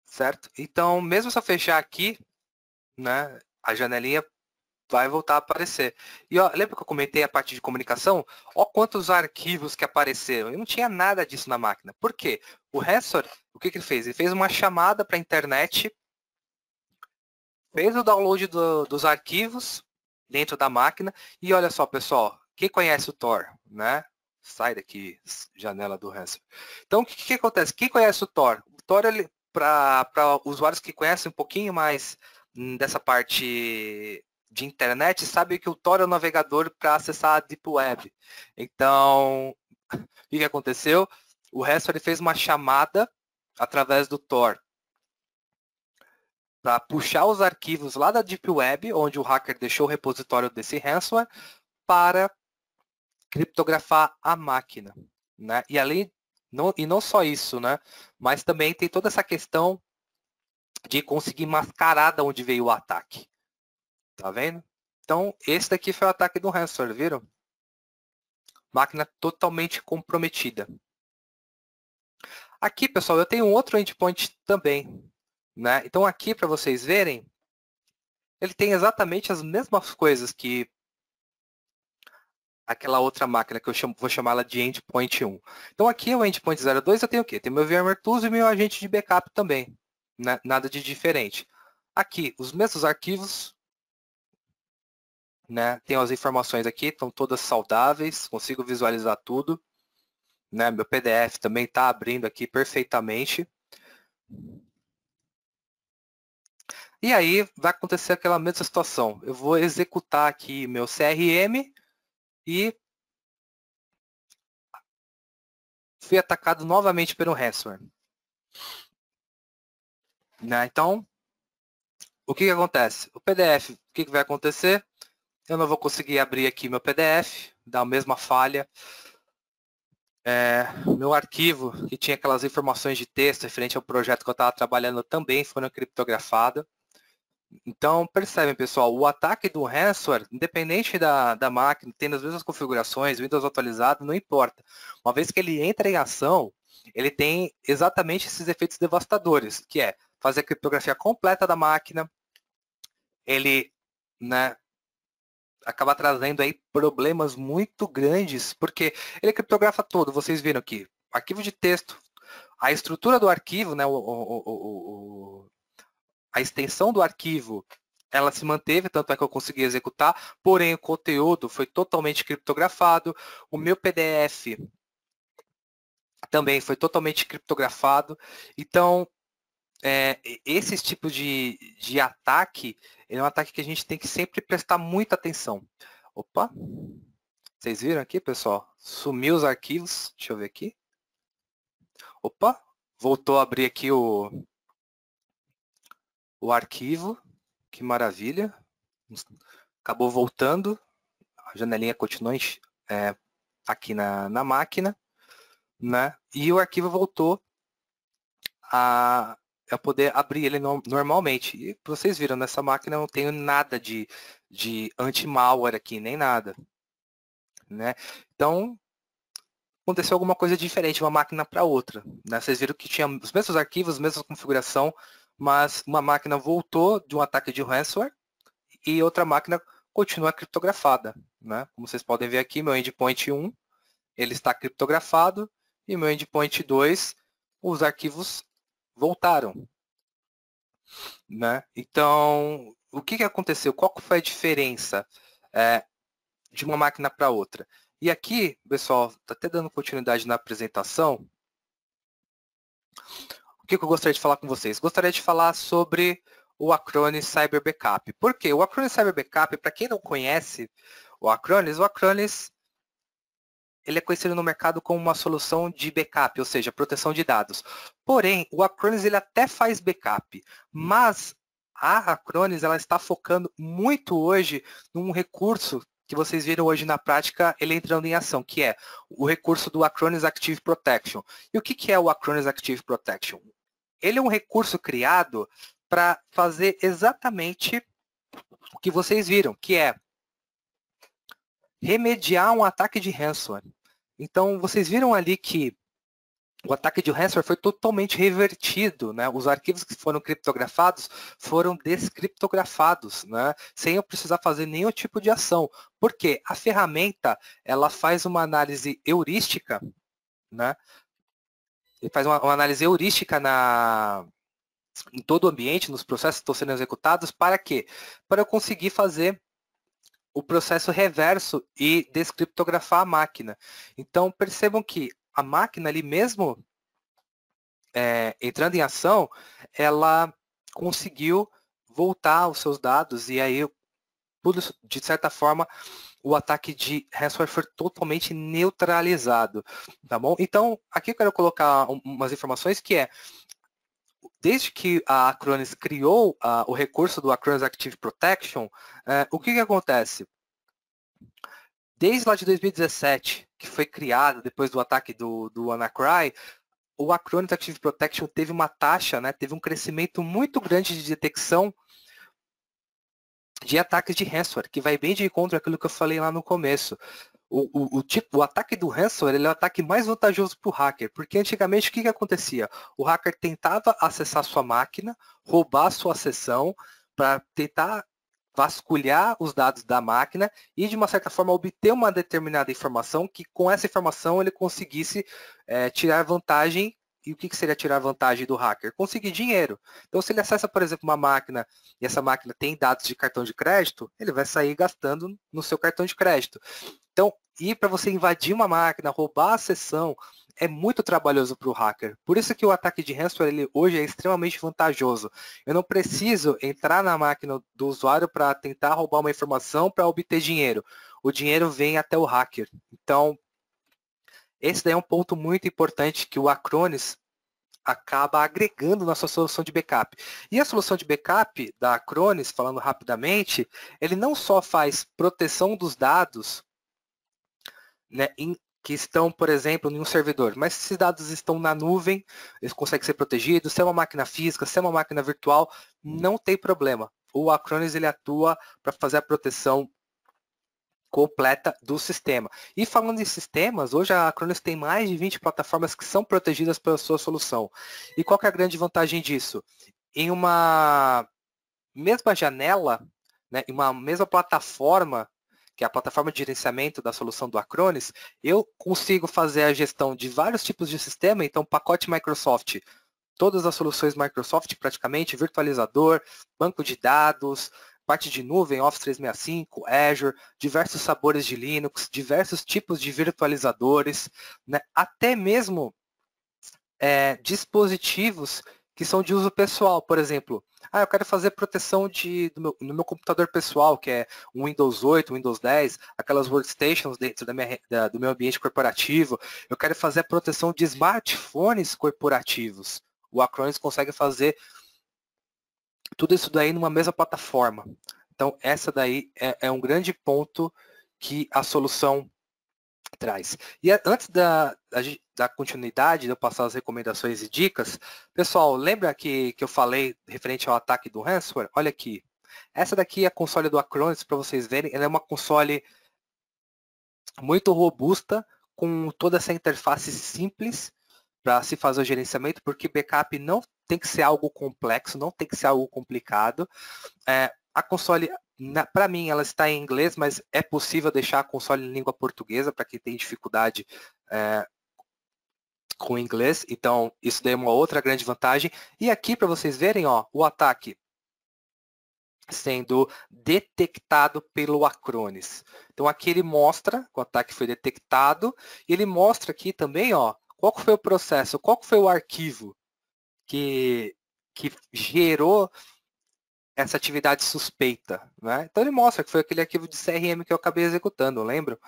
Certo? Então, mesmo se eu fechar aqui, né, a janelinha vai voltar a aparecer. E ó, lembra que eu comentei a parte de comunicação? Ó quantos arquivos que apareceram. Eu não tinha nada disso na máquina. Por quê? O ransomware, o que ele fez? Ele fez uma chamada para a internet, fez o download dos arquivos dentro da máquina. E olha só, pessoal, quem conhece o Tor, né? Sai daqui, janela do ransomware. Então, o que acontece? Quem conhece o Tor? O Tor, para usuários que conhecem um pouquinho mais dessa parte de internet, sabe que o Tor é o navegador para acessar a Deep Web. Então, o que aconteceu? O ransomware fez uma chamada através do Tor para puxar os arquivos lá da Deep Web, onde o hacker deixou o repositório desse ransomware, para criptografar a máquina. Né? E não só isso, né? Mas também tem toda essa questão de conseguir mascarar de onde veio o ataque. Tá vendo? Então, esse daqui foi o ataque do ransomware, viram? Máquina totalmente comprometida. Aqui, pessoal, eu tenho um outro endpoint também. Né? Então, aqui, para vocês verem, ele tem exatamente as mesmas coisas que aquela outra máquina que vou chamá-la de endpoint 1. Então, aqui é o endpoint 02, eu tenho o quê? Tem meu VMware Tools e meu agente de backup também. Né? Nada de diferente. Aqui, os mesmos arquivos, né? Tem as informações aqui, estão todas saudáveis, consigo visualizar tudo. Né? Meu PDF também está abrindo aqui perfeitamente. E aí vai acontecer aquela mesma situação. Eu vou executar aqui meu CRM e fui atacado novamente pelo ransomware. Né? Então, o que acontece? O PDF, o que vai acontecer? Eu não vou conseguir abrir aqui meu PDF, dá a mesma falha. Meu arquivo, que tinha aquelas informações de texto referente ao projeto que eu estava trabalhando, também foram criptografadas. Então, percebem, pessoal, o ataque do ransomware, independente da máquina, tendo as mesmas configurações, Windows atualizado, não importa. Uma vez que ele entra em ação, ele tem exatamente esses efeitos devastadores, que é fazer a criptografia completa da máquina, ele, né, acaba trazendo aí problemas muito grandes, porque ele criptografa todo, vocês viram aqui, arquivo de texto, a estrutura do arquivo, né, a extensão do arquivo, ela se manteve, tanto é que eu consegui executar, porém o conteúdo foi totalmente criptografado, o meu PDF também foi totalmente criptografado, então esse tipo de ataque, é um ataque que a gente tem que sempre prestar muita atenção. Opa, vocês viram aqui, pessoal? Sumiu os arquivos, deixa eu ver aqui. Opa, voltou a abrir aqui o arquivo, que maravilha. Acabou voltando, a janelinha continua aqui na máquina, né? E o arquivo voltou a poder abrir ele normalmente. E vocês viram, nessa máquina eu não tenho nada de anti-malware aqui, nem nada. Né? Então, aconteceu alguma coisa diferente de uma máquina para outra, né? Vocês viram que tinha os mesmos arquivos, a mesma configuração, mas uma máquina voltou de um ataque de ransomware e outra máquina continua criptografada, né? Como vocês podem ver aqui, meu endpoint 1, ele está criptografado, e meu endpoint 2, os arquivos voltaram, né? Então, o que aconteceu? Qual foi a diferença de uma máquina para outra? E aqui, pessoal, está até dando continuidade na apresentação. O que eu gostaria de falar com vocês? Gostaria de falar sobre o Acronis Cyber Backup. Por quê? O Acronis Cyber Backup, para quem não conhece o Acronis ele é conhecido no mercado como uma solução de backup, ou seja, proteção de dados. Porém, o Acronis ele até faz backup, mas a Acronis ela está focando muito hoje num recurso que vocês viram hoje na prática, ele entrando em ação, que é o recurso do Acronis Active Protection. E o que é o Acronis Active Protection? Ele é um recurso criado para fazer exatamente o que vocês viram, que é remediar um ataque de ransomware. Então, vocês viram ali que o ataque de ransomware foi totalmente revertido, né? Os arquivos que foram criptografados foram descriptografados, né? Sem eu precisar fazer nenhum tipo de ação. Porque a ferramenta, ela faz uma análise heurística, né? Ele faz uma análise heurística em todo o ambiente, nos processos que estão sendo executados, para quê? Para eu conseguir fazer o processo reverso e descriptografar a máquina. Então, percebam que a máquina ali mesmo, entrando em ação, ela conseguiu voltar os seus dados e aí, de certa forma, o ataque de ransomware foi totalmente neutralizado, tá bom? Então, aqui eu quero colocar umas informações que desde que a Acronis criou o recurso do Acronis Active Protection, o que acontece? Desde lá de 2017, que foi criado depois do ataque do WannaCry, o Acronis Active Protection teve uma taxa, né, teve um crescimento muito grande de detecção de ataques de ransomware, que vai bem de encontro àquilo que eu falei lá no começo. O ataque do ransomware ele é o ataque mais vantajoso para o hacker, porque antigamente o que acontecia? O hacker tentava acessar sua máquina, roubar sua sessão, para tentar vasculhar os dados da máquina e, de uma certa forma, obter uma determinada informação que, com essa informação, ele conseguisse tirar vantagem. E o que seria tirar vantagem do hacker? Conseguir dinheiro. Então, se ele acessa, por exemplo, uma máquina e essa máquina tem dados de cartão de crédito, ele vai sair gastando no seu cartão de crédito. Então, para você invadir uma máquina, roubar a sessão, é muito trabalhoso para o hacker. Por isso que o ataque de ransomware ele, hoje é extremamente vantajoso. Eu não preciso entrar na máquina do usuário para tentar roubar uma informação para obter dinheiro. O dinheiro vem até o hacker. Então, esse daí é um ponto muito importante que o Acronis acaba agregando na sua solução de backup. E a solução de backup da Acronis, falando rapidamente, ele não só faz proteção dos dados, né, que estão, por exemplo, em um servidor, mas se esses dados estão na nuvem, eles conseguem ser protegidos, se é uma máquina física, se é uma máquina virtual, não tem problema. O Acronis ele atua para fazer a proteção completa do sistema. E falando em sistemas, hoje a Acronis tem mais de 20 plataformas que são protegidas pela sua solução. E qual que é a grande vantagem disso? Em uma mesma janela, né, em uma mesma plataforma, que é a plataforma de gerenciamento da solução do Acronis, eu consigo fazer a gestão de vários tipos de sistema, então pacote Microsoft, todas as soluções Microsoft praticamente, virtualizador, banco de dados, parte de nuvem, Office 365, Azure, diversos sabores de Linux, diversos tipos de virtualizadores, né? Até mesmo dispositivos que são de uso pessoal, por exemplo. Eu quero fazer proteção no meu computador pessoal, que é o Windows 8, Windows 10, aquelas workstations dentro do meu ambiente corporativo. Eu quero fazer a proteção de smartphones corporativos. O Acronis consegue fazer tudo isso daí numa mesma plataforma. Então, essa daí é um grande ponto que a solução traz. E antes da continuidade, de eu passar as recomendações e dicas, pessoal, lembra que eu falei referente ao ataque do ransomware? Olha aqui. Essa daqui é a console do Acronis, para vocês verem. Ela é uma console muito robusta, com toda essa interface simples para se fazer o gerenciamento, porque backup não tem que ser algo complexo, não tem que ser algo complicado. A console, para mim, ela está em inglês, mas é possível deixar a console em língua portuguesa para quem tem dificuldade com inglês. Então, isso daí é uma outra grande vantagem. E aqui, para vocês verem, ó, o ataque sendo detectado pelo Acronis. Então, aqui ele mostra que o ataque foi detectado. E ele mostra aqui também, ó, qual foi o processo, qual foi o arquivo que gerou essa atividade suspeita, né? Então ele mostra que foi aquele arquivo de CRM que eu acabei executando, lembro?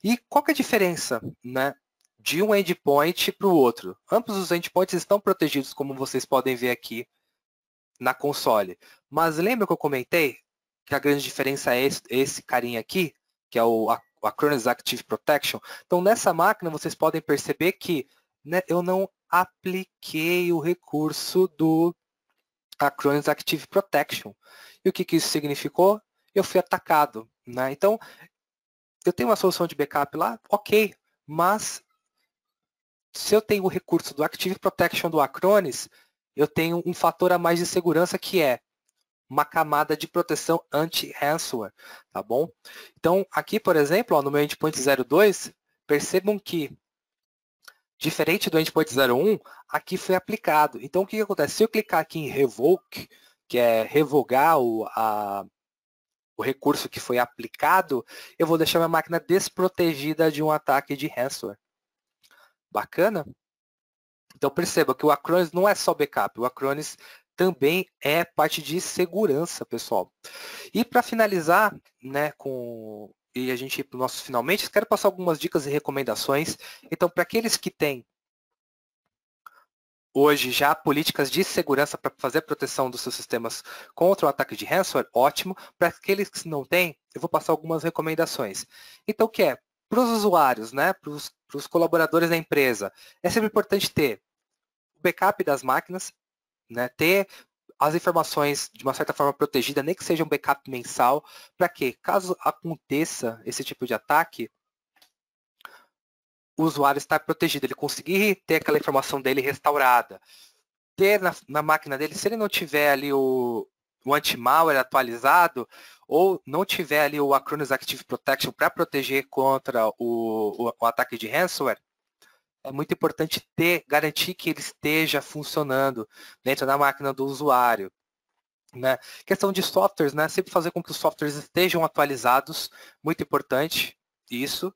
E qual que é a diferença, né, de um endpoint para o outro? Ambos os endpoints estão protegidos, como vocês podem ver aqui na console. Mas lembra que eu comentei que a grande diferença é esse carinha aqui, que é o Acronis Active Protection? Então nessa máquina vocês podem perceber que, né, eu não apliquei o recurso do Acronis Active Protection. E o que isso significou? Eu fui atacado, né? Então, eu tenho uma solução de backup lá, ok, mas se eu tenho o recurso do Active Protection do Acronis, eu tenho um fator a mais de segurança que é uma camada de proteção anti-ransomware, tá bom? Então, aqui, por exemplo, ó, no meu endpoint 02, percebam que diferente do endpoint 01, aqui foi aplicado. Então, o que acontece? Se eu clicar aqui em Revoke, que é revogar o recurso que foi aplicado, eu vou deixar minha máquina desprotegida de um ataque de ransomware. Bacana? Então, perceba que o Acronis não é só backup, o Acronis também é parte de segurança, pessoal. E para finalizar, né, e a gente ir para o nosso finalmente, quero passar algumas dicas e recomendações. Então, para aqueles que têm hoje já políticas de segurança para fazer a proteção dos seus sistemas contra o ataque de ransomware, ótimo. Para aqueles que não têm, eu vou passar algumas recomendações. Então, o que é? Para os usuários, né, para os colaboradores da empresa, é sempre importante ter o backup das máquinas, né, ter as informações de uma certa forma protegida, nem que seja um backup mensal, para que, caso aconteça esse tipo de ataque, o usuário está protegido, ele conseguir ter aquela informação dele restaurada, ter na máquina dele, se ele não tiver ali o anti-malware atualizado, ou não tiver ali o Acronis Active Protection para proteger contra o ataque de ransomware, é muito importante garantir que ele esteja funcionando dentro da máquina do usuário. Né? Questão de softwares, né? Sempre fazer com que os softwares estejam atualizados, muito importante isso,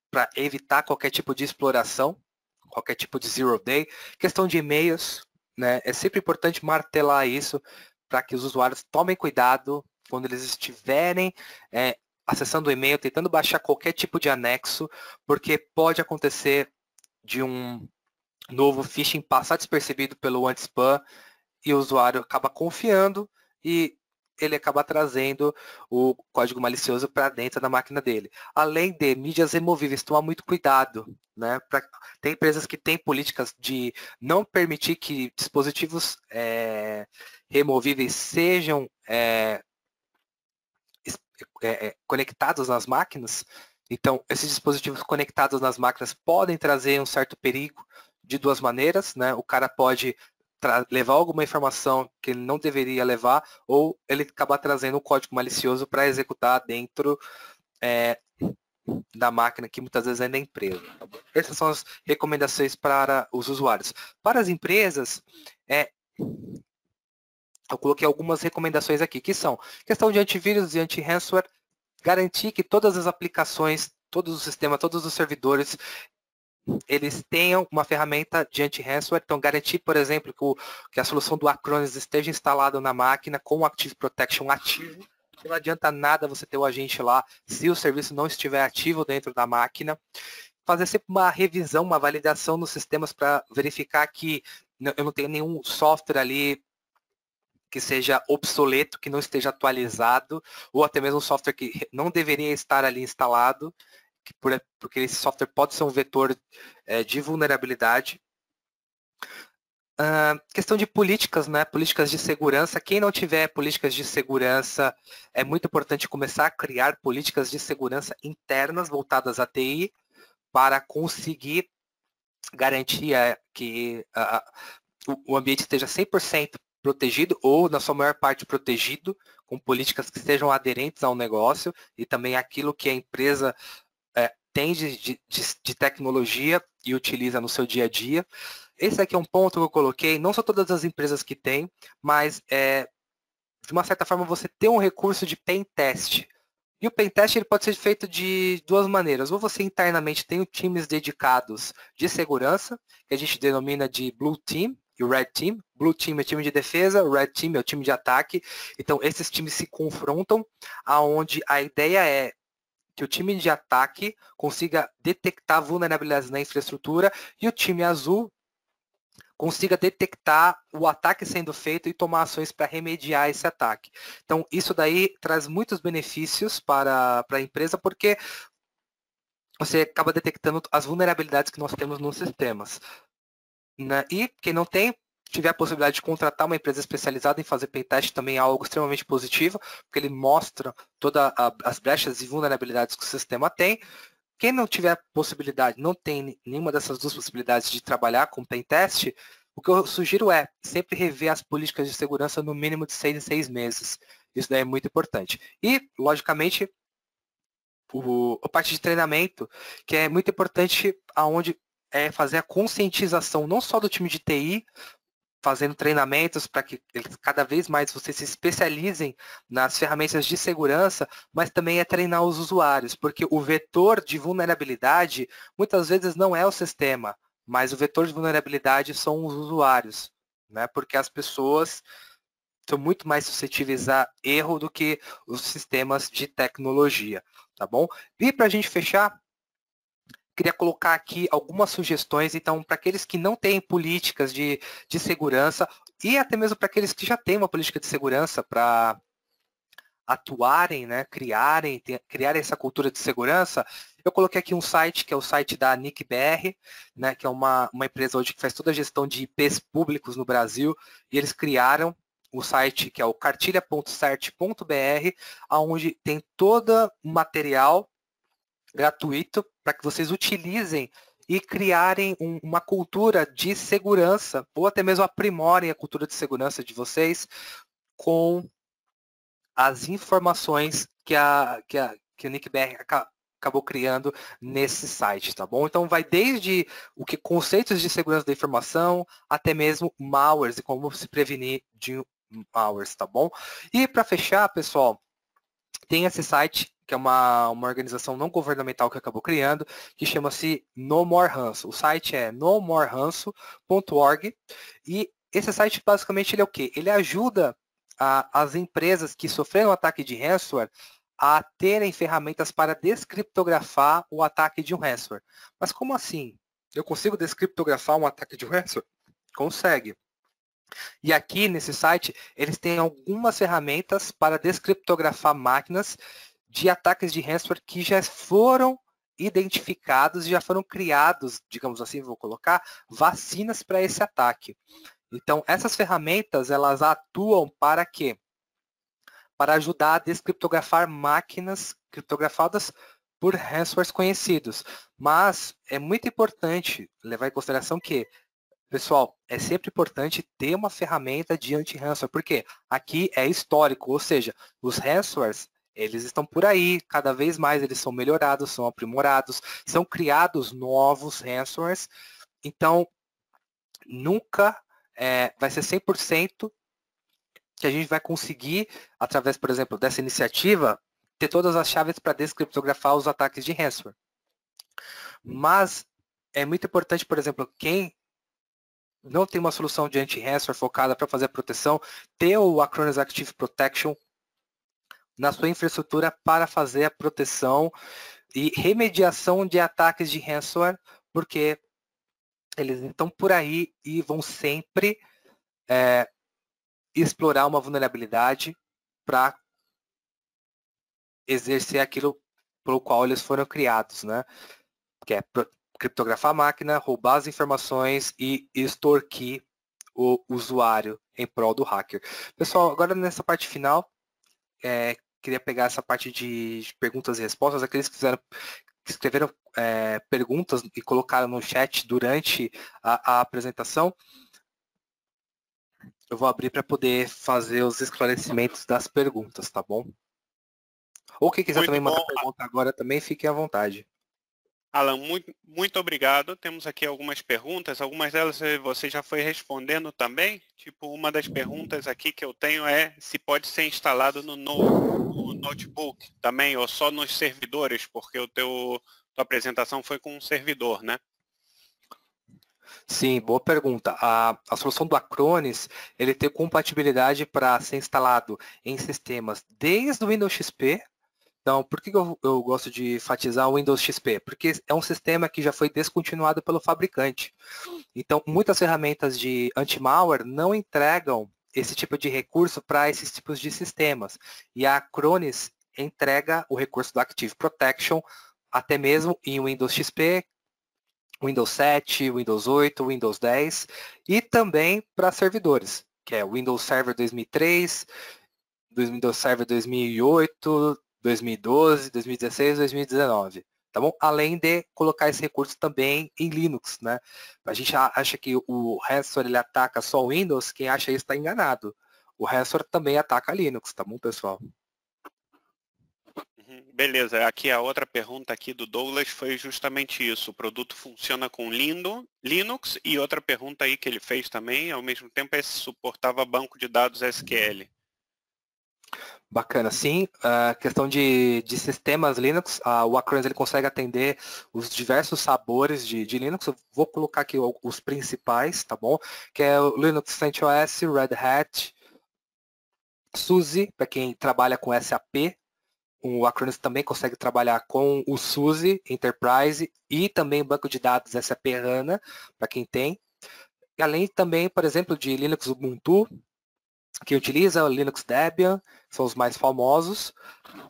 para evitar qualquer tipo de exploração, qualquer tipo de zero day. Questão de e-mails, né? É sempre importante martelar isso para que os usuários tomem cuidado quando eles estiverem acessando o e-mail, tentando baixar qualquer tipo de anexo, porque pode acontecer de um novo phishing passar despercebido pelo anti-spam e o usuário acaba confiando e ele acaba trazendo o código malicioso para dentro da máquina dele. Além de mídias removíveis, tomar muito cuidado. Né? Tem empresas que têm políticas de não permitir que dispositivos removíveis sejam conectados nas máquinas. Então, esses dispositivos conectados nas máquinas podem trazer um certo perigo de duas maneiras. Né? O cara pode levar alguma informação que ele não deveria levar, ou ele acabar trazendo um código malicioso para executar dentro da máquina, que muitas vezes é da empresa. Essas são as recomendações para os usuários. Para as empresas, eu coloquei algumas recomendações aqui, que são questão de antivírus e anti-ransomware, garantir que todas as aplicações, todos os sistemas, todos os servidores, eles tenham uma ferramenta de anti-ransomware. Então, garantir, por exemplo, que a solução do Acronis esteja instalada na máquina com o Active Protection ativo. Não adianta nada você ter o agente lá se o serviço não estiver ativo dentro da máquina. Fazer sempre uma revisão, uma validação nos sistemas para verificar que eu não tenho nenhum software ali que seja obsoleto, que não esteja atualizado, ou até mesmo um software que não deveria estar ali instalado, porque esse software pode ser um vetor de vulnerabilidade. Questão de políticas, né? Políticas de segurança. Quem não tiver políticas de segurança, é muito importante começar a criar políticas de segurança internas voltadas à TI, para conseguir garantir que o ambiente esteja 100% protegido ou, na sua maior parte, protegido, com políticas que sejam aderentes ao negócio e também aquilo que a empresa tem de tecnologia e utiliza no seu dia a dia. Esse aqui é um ponto que eu coloquei, não são todas as empresas que têm, mas de uma certa forma você tem um recurso de pen test. E o pen test ele pode ser feito de duas maneiras. Ou você internamente tem times dedicados de segurança, que a gente denomina de Blue Team e o Red Team. Blue Team é o time de defesa, o Red Team é o time de ataque. Então esses times se confrontam, aonde a ideia é que o time de ataque consiga detectar vulnerabilidades na infraestrutura e o time azul consiga detectar o ataque sendo feito e tomar ações para remediar esse ataque. Então, isso daí traz muitos benefícios para a empresa, porque você acaba detectando as vulnerabilidades que nós temos nos sistemas. Né? E quem não tiver a possibilidade de contratar uma empresa especializada em fazer pentest também é algo extremamente positivo, porque ele mostra todas as brechas e vulnerabilidades que o sistema tem. Quem não tiver possibilidade, não tem nenhuma dessas duas possibilidades de trabalhar com pentest, o que eu sugiro é sempre rever as políticas de segurança no mínimo de 6 em 6 meses. Isso daí é muito importante. E, logicamente, a parte de treinamento, que é muito importante, aonde fazer a conscientização não só do time de TI, fazendo treinamentos para que cada vez mais vocês se especializem nas ferramentas de segurança, mas também é treinar os usuários, porque o vetor de vulnerabilidade muitas vezes não é o sistema, mas o vetor de vulnerabilidade são os usuários, né? Porque as pessoas são muito mais suscetíveis a erro do que os sistemas de tecnologia, tá bom? E para a gente fechar, queria colocar aqui algumas sugestões, então, para aqueles que não têm políticas de segurança e até mesmo para aqueles que já têm uma política de segurança para atuarem, né, criarem essa cultura de segurança, eu coloquei aqui um site, que é o site da NICBR, né, que é uma empresa hoje que faz toda a gestão de IPs públicos no Brasil, e eles criaram o site que é o cartilha.cert.br, onde tem todo o material gratuito para que vocês utilizem e criarem uma cultura de segurança, ou até mesmo aprimorem a cultura de segurança de vocês com as informações que a NICBR acabou criando nesse site, tá bom? Então vai desde conceitos de segurança da informação, até mesmo malwares e como se prevenir de malwares, tá bom? E para fechar, pessoal, tem esse site, que é uma organização não governamental que acabou criando, que chama-se No More Ranço. O site é nomoreranço.org e esse site basicamente ele é o quê? Ele ajuda as empresas que sofreram ataque de ransomware a terem ferramentas para descriptografar o ataque de um ransomware. Mas como assim? Eu consigo descriptografar um ataque de um ransomware? Consegue. E aqui nesse site, eles têm algumas ferramentas para descriptografar máquinas de ataques de ransomware que já foram identificados e já foram criados, digamos assim, vou colocar, vacinas para esse ataque. Então, essas ferramentas, elas atuam para quê? Para ajudar a descriptografar máquinas criptografadas por ransomwares conhecidos. Mas é muito importante levar em consideração que pessoal, é sempre importante ter uma ferramenta de anti-ransomware, porque aqui é histórico, ou seja, os ransomwares, eles estão por aí, cada vez mais eles são melhorados, são aprimorados, são criados novos ransomwares, então nunca vai ser 100% que a gente vai conseguir, através, por exemplo, dessa iniciativa, ter todas as chaves para descriptografar os ataques de ransomware. Mas é muito importante, por exemplo, quem não tem uma solução de anti-ransomware focada para fazer a proteção, ter o Acronis Active Protection na sua infraestrutura para fazer a proteção e remediação de ataques de ransomware, porque eles estão por aí e vão sempre explorar uma vulnerabilidade para exercer aquilo pelo qual eles foram criados, né? Que é criptografar a máquina, roubar as informações e extorquir o usuário em prol do hacker. Pessoal, agora nessa parte final, queria pegar essa parte de perguntas e respostas. Aqueles que escreveram perguntas e colocaram no chat durante a apresentação. Eu vou abrir para poder fazer os esclarecimentos das perguntas, tá bom? Ou quem quiser também mandar pergunta agora também, fique à vontade. Alan, muito obrigado. Temos aqui algumas perguntas, algumas delas você já foi respondendo também. Tipo, uma das perguntas aqui que eu tenho é se pode ser instalado no notebook também, ou só nos servidores, porque tua apresentação foi com um servidor, né? Sim, boa pergunta. A solução do Acronis, ele tem compatibilidade para ser instalado em sistemas desde o Windows XP. Então, por que eu gosto de enfatizar o Windows XP? Porque é um sistema que já foi descontinuado pelo fabricante. Então, muitas ferramentas de anti-malware não entregam esse tipo de recurso para esses tipos de sistemas. E a Acronis entrega o recurso do Active Protection até mesmo em Windows XP, Windows 7, Windows 8, Windows 10 e também para servidores, que é Windows Server 2003, Windows Server 2008, 2012, 2016, 2019, tá bom? Além de colocar esse recurso também em Linux, né? A gente acha que o ransomware ele ataca só o Windows, quem acha isso está enganado. O ransomware também ataca Linux, tá bom, pessoal? Beleza, aqui a outra pergunta aqui do Douglas foi justamente isso. O produto funciona com Linux e outra pergunta aí que ele fez também, ao mesmo tempo, é se suportava banco de dados SQL. Bacana, sim. A questão de sistemas Linux, o Acronis ele consegue atender os diversos sabores de Linux. Eu vou colocar aqui os principais, tá bom? Que é o Linux CentOS, Red Hat, SUSE, para quem trabalha com SAP. O Acronis também consegue trabalhar com o SUSE Enterprise e também banco de dados SAP HANA, para quem tem. E além também, por exemplo, de Linux Ubuntu, que utiliza o Linux Debian, são os mais famosos.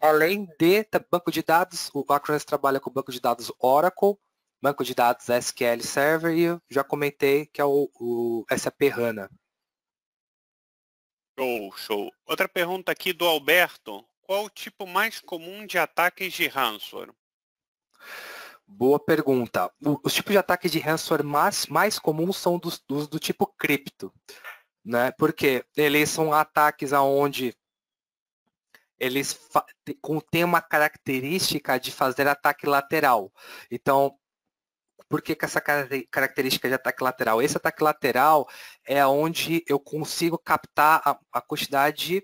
Além de banco de dados, o Acronis trabalha com banco de dados Oracle, banco de dados SQL Server e eu já comentei que é o SAP HANA. Show. Outra pergunta aqui do Alberto. Qual o tipo mais comum de ataques de ransomware? Boa pergunta. Os tipos de ataques de ransomware mais comuns são dos do tipo cripto, né? Porque eles são ataques aonde eles têm uma característica de fazer ataque lateral. Então, por que essa característica de ataque lateral? Esse ataque lateral é onde eu consigo captar a quantidade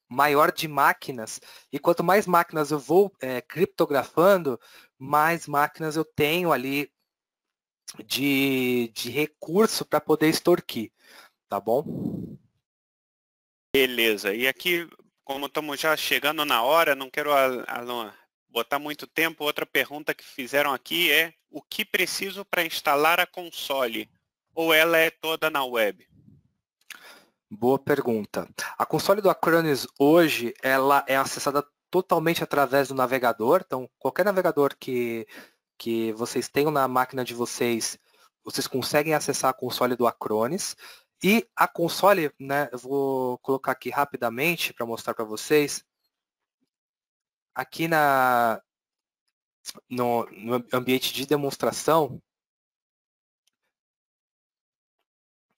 maior de máquinas, e quanto mais máquinas eu vou criptografando, mais máquinas eu tenho ali de recurso para poder extorquir, tá bom? Beleza. E aqui, como estamos já chegando na hora, não quero botar muito tempo, outra pergunta que fizeram aqui é o que preciso para instalar a console? Ou ela é toda na web? Boa pergunta. A console do Acronis hoje, ela é acessada totalmente através do navegador. Então, qualquer navegador que vocês tenham na máquina de vocês, vocês conseguem acessar a console do Acronis. E a console, né, eu vou colocar aqui rapidamente para mostrar para vocês. Aqui no ambiente de demonstração,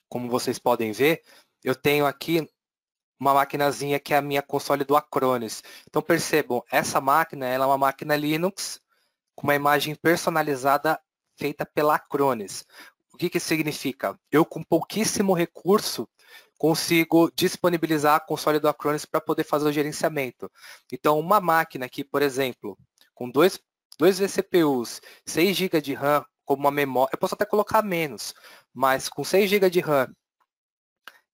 como vocês podem ver, eu tenho aqui uma maquinazinha que é a minha console do Acronis. Então percebam, essa máquina ela é uma máquina Linux com uma imagem personalizada feita pela Acronis. O que isso significa? Eu com pouquíssimo recurso consigo disponibilizar a console do Acronis para poder fazer o gerenciamento. Então uma máquina aqui, por exemplo, com dois vCPUs, 6 GB de RAM como uma memória, eu posso até colocar menos, mas com 6 GB de RAM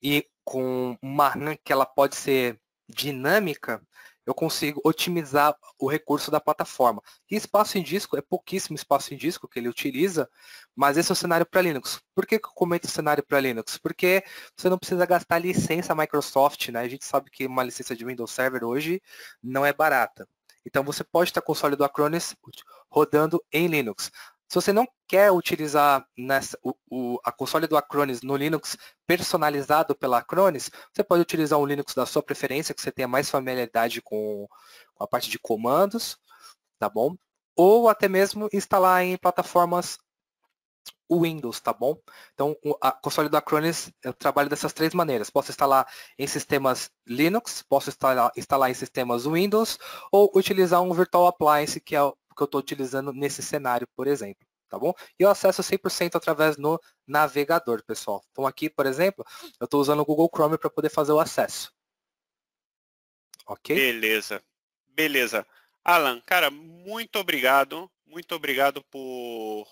e com uma RAM que ela pode ser dinâmica, eu consigo otimizar o recurso da plataforma. E espaço em disco, é pouquíssimo espaço em disco que ele utiliza, mas esse é o cenário para Linux. Por que eu comento o cenário para Linux? Porque você não precisa gastar licença Microsoft, né? A gente sabe que uma licença de Windows Server hoje não é barata. Então você pode ter a console do Acronis rodando em Linux. Se você não quer utilizar a console do Acronis no Linux personalizado pela Acronis, você pode utilizar um Linux da sua preferência, que você tenha mais familiaridade com a parte de comandos, tá bom? ou até mesmo instalar em plataformas Windows, tá bom? Então, a console do Acronis, eu trabalho dessas 3 maneiras. Posso instalar em sistemas Linux, posso instalar em sistemas Windows, ou utilizar um Virtual Appliance, que é o que eu estou utilizando nesse cenário, por exemplo, tá bom? E eu acesso 100% através do navegador, pessoal. Então, aqui, por exemplo, eu estou usando o Google Chrome para poder fazer o acesso. Ok? Beleza, beleza. Alan, cara, muito obrigado por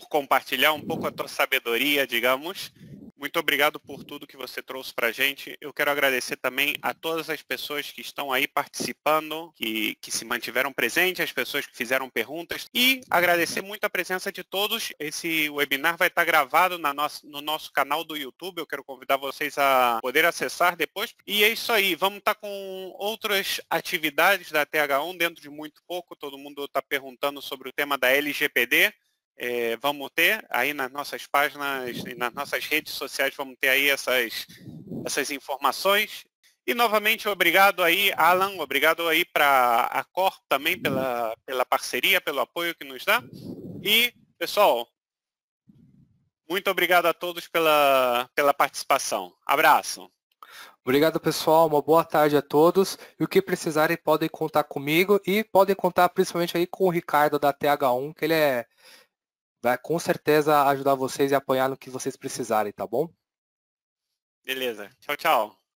compartilhar um pouco a tua sabedoria, digamos. Muito obrigado por tudo que você trouxe para a gente. Eu quero agradecer também a todas as pessoas que estão aí participando, que se mantiveram presentes, as pessoas que fizeram perguntas, e agradecer muito a presença de todos. Esse webinar vai estar gravado no nosso canal do YouTube. Eu quero convidar vocês a poder acessar depois. E é isso aí. Vamos estar com outras atividades da TH1 dentro de muito pouco. Todo mundo está perguntando sobre o tema da LGPD. Vamos ter aí nas nossas páginas e nas nossas redes sociais, vamos ter aí essas informações. E novamente, obrigado aí, Alan, obrigado aí para a Corp também pela parceria, pelo apoio que nos dá. E, pessoal, muito obrigado a todos pela participação. Abraço. Obrigado, pessoal. Uma boa tarde a todos. E o que precisarem, podem contar comigo e podem contar principalmente aí com o Ricardo da TH1, que ele vai com certeza ajudar vocês e apoiar no que vocês precisarem, tá bom? Beleza. Tchau, tchau.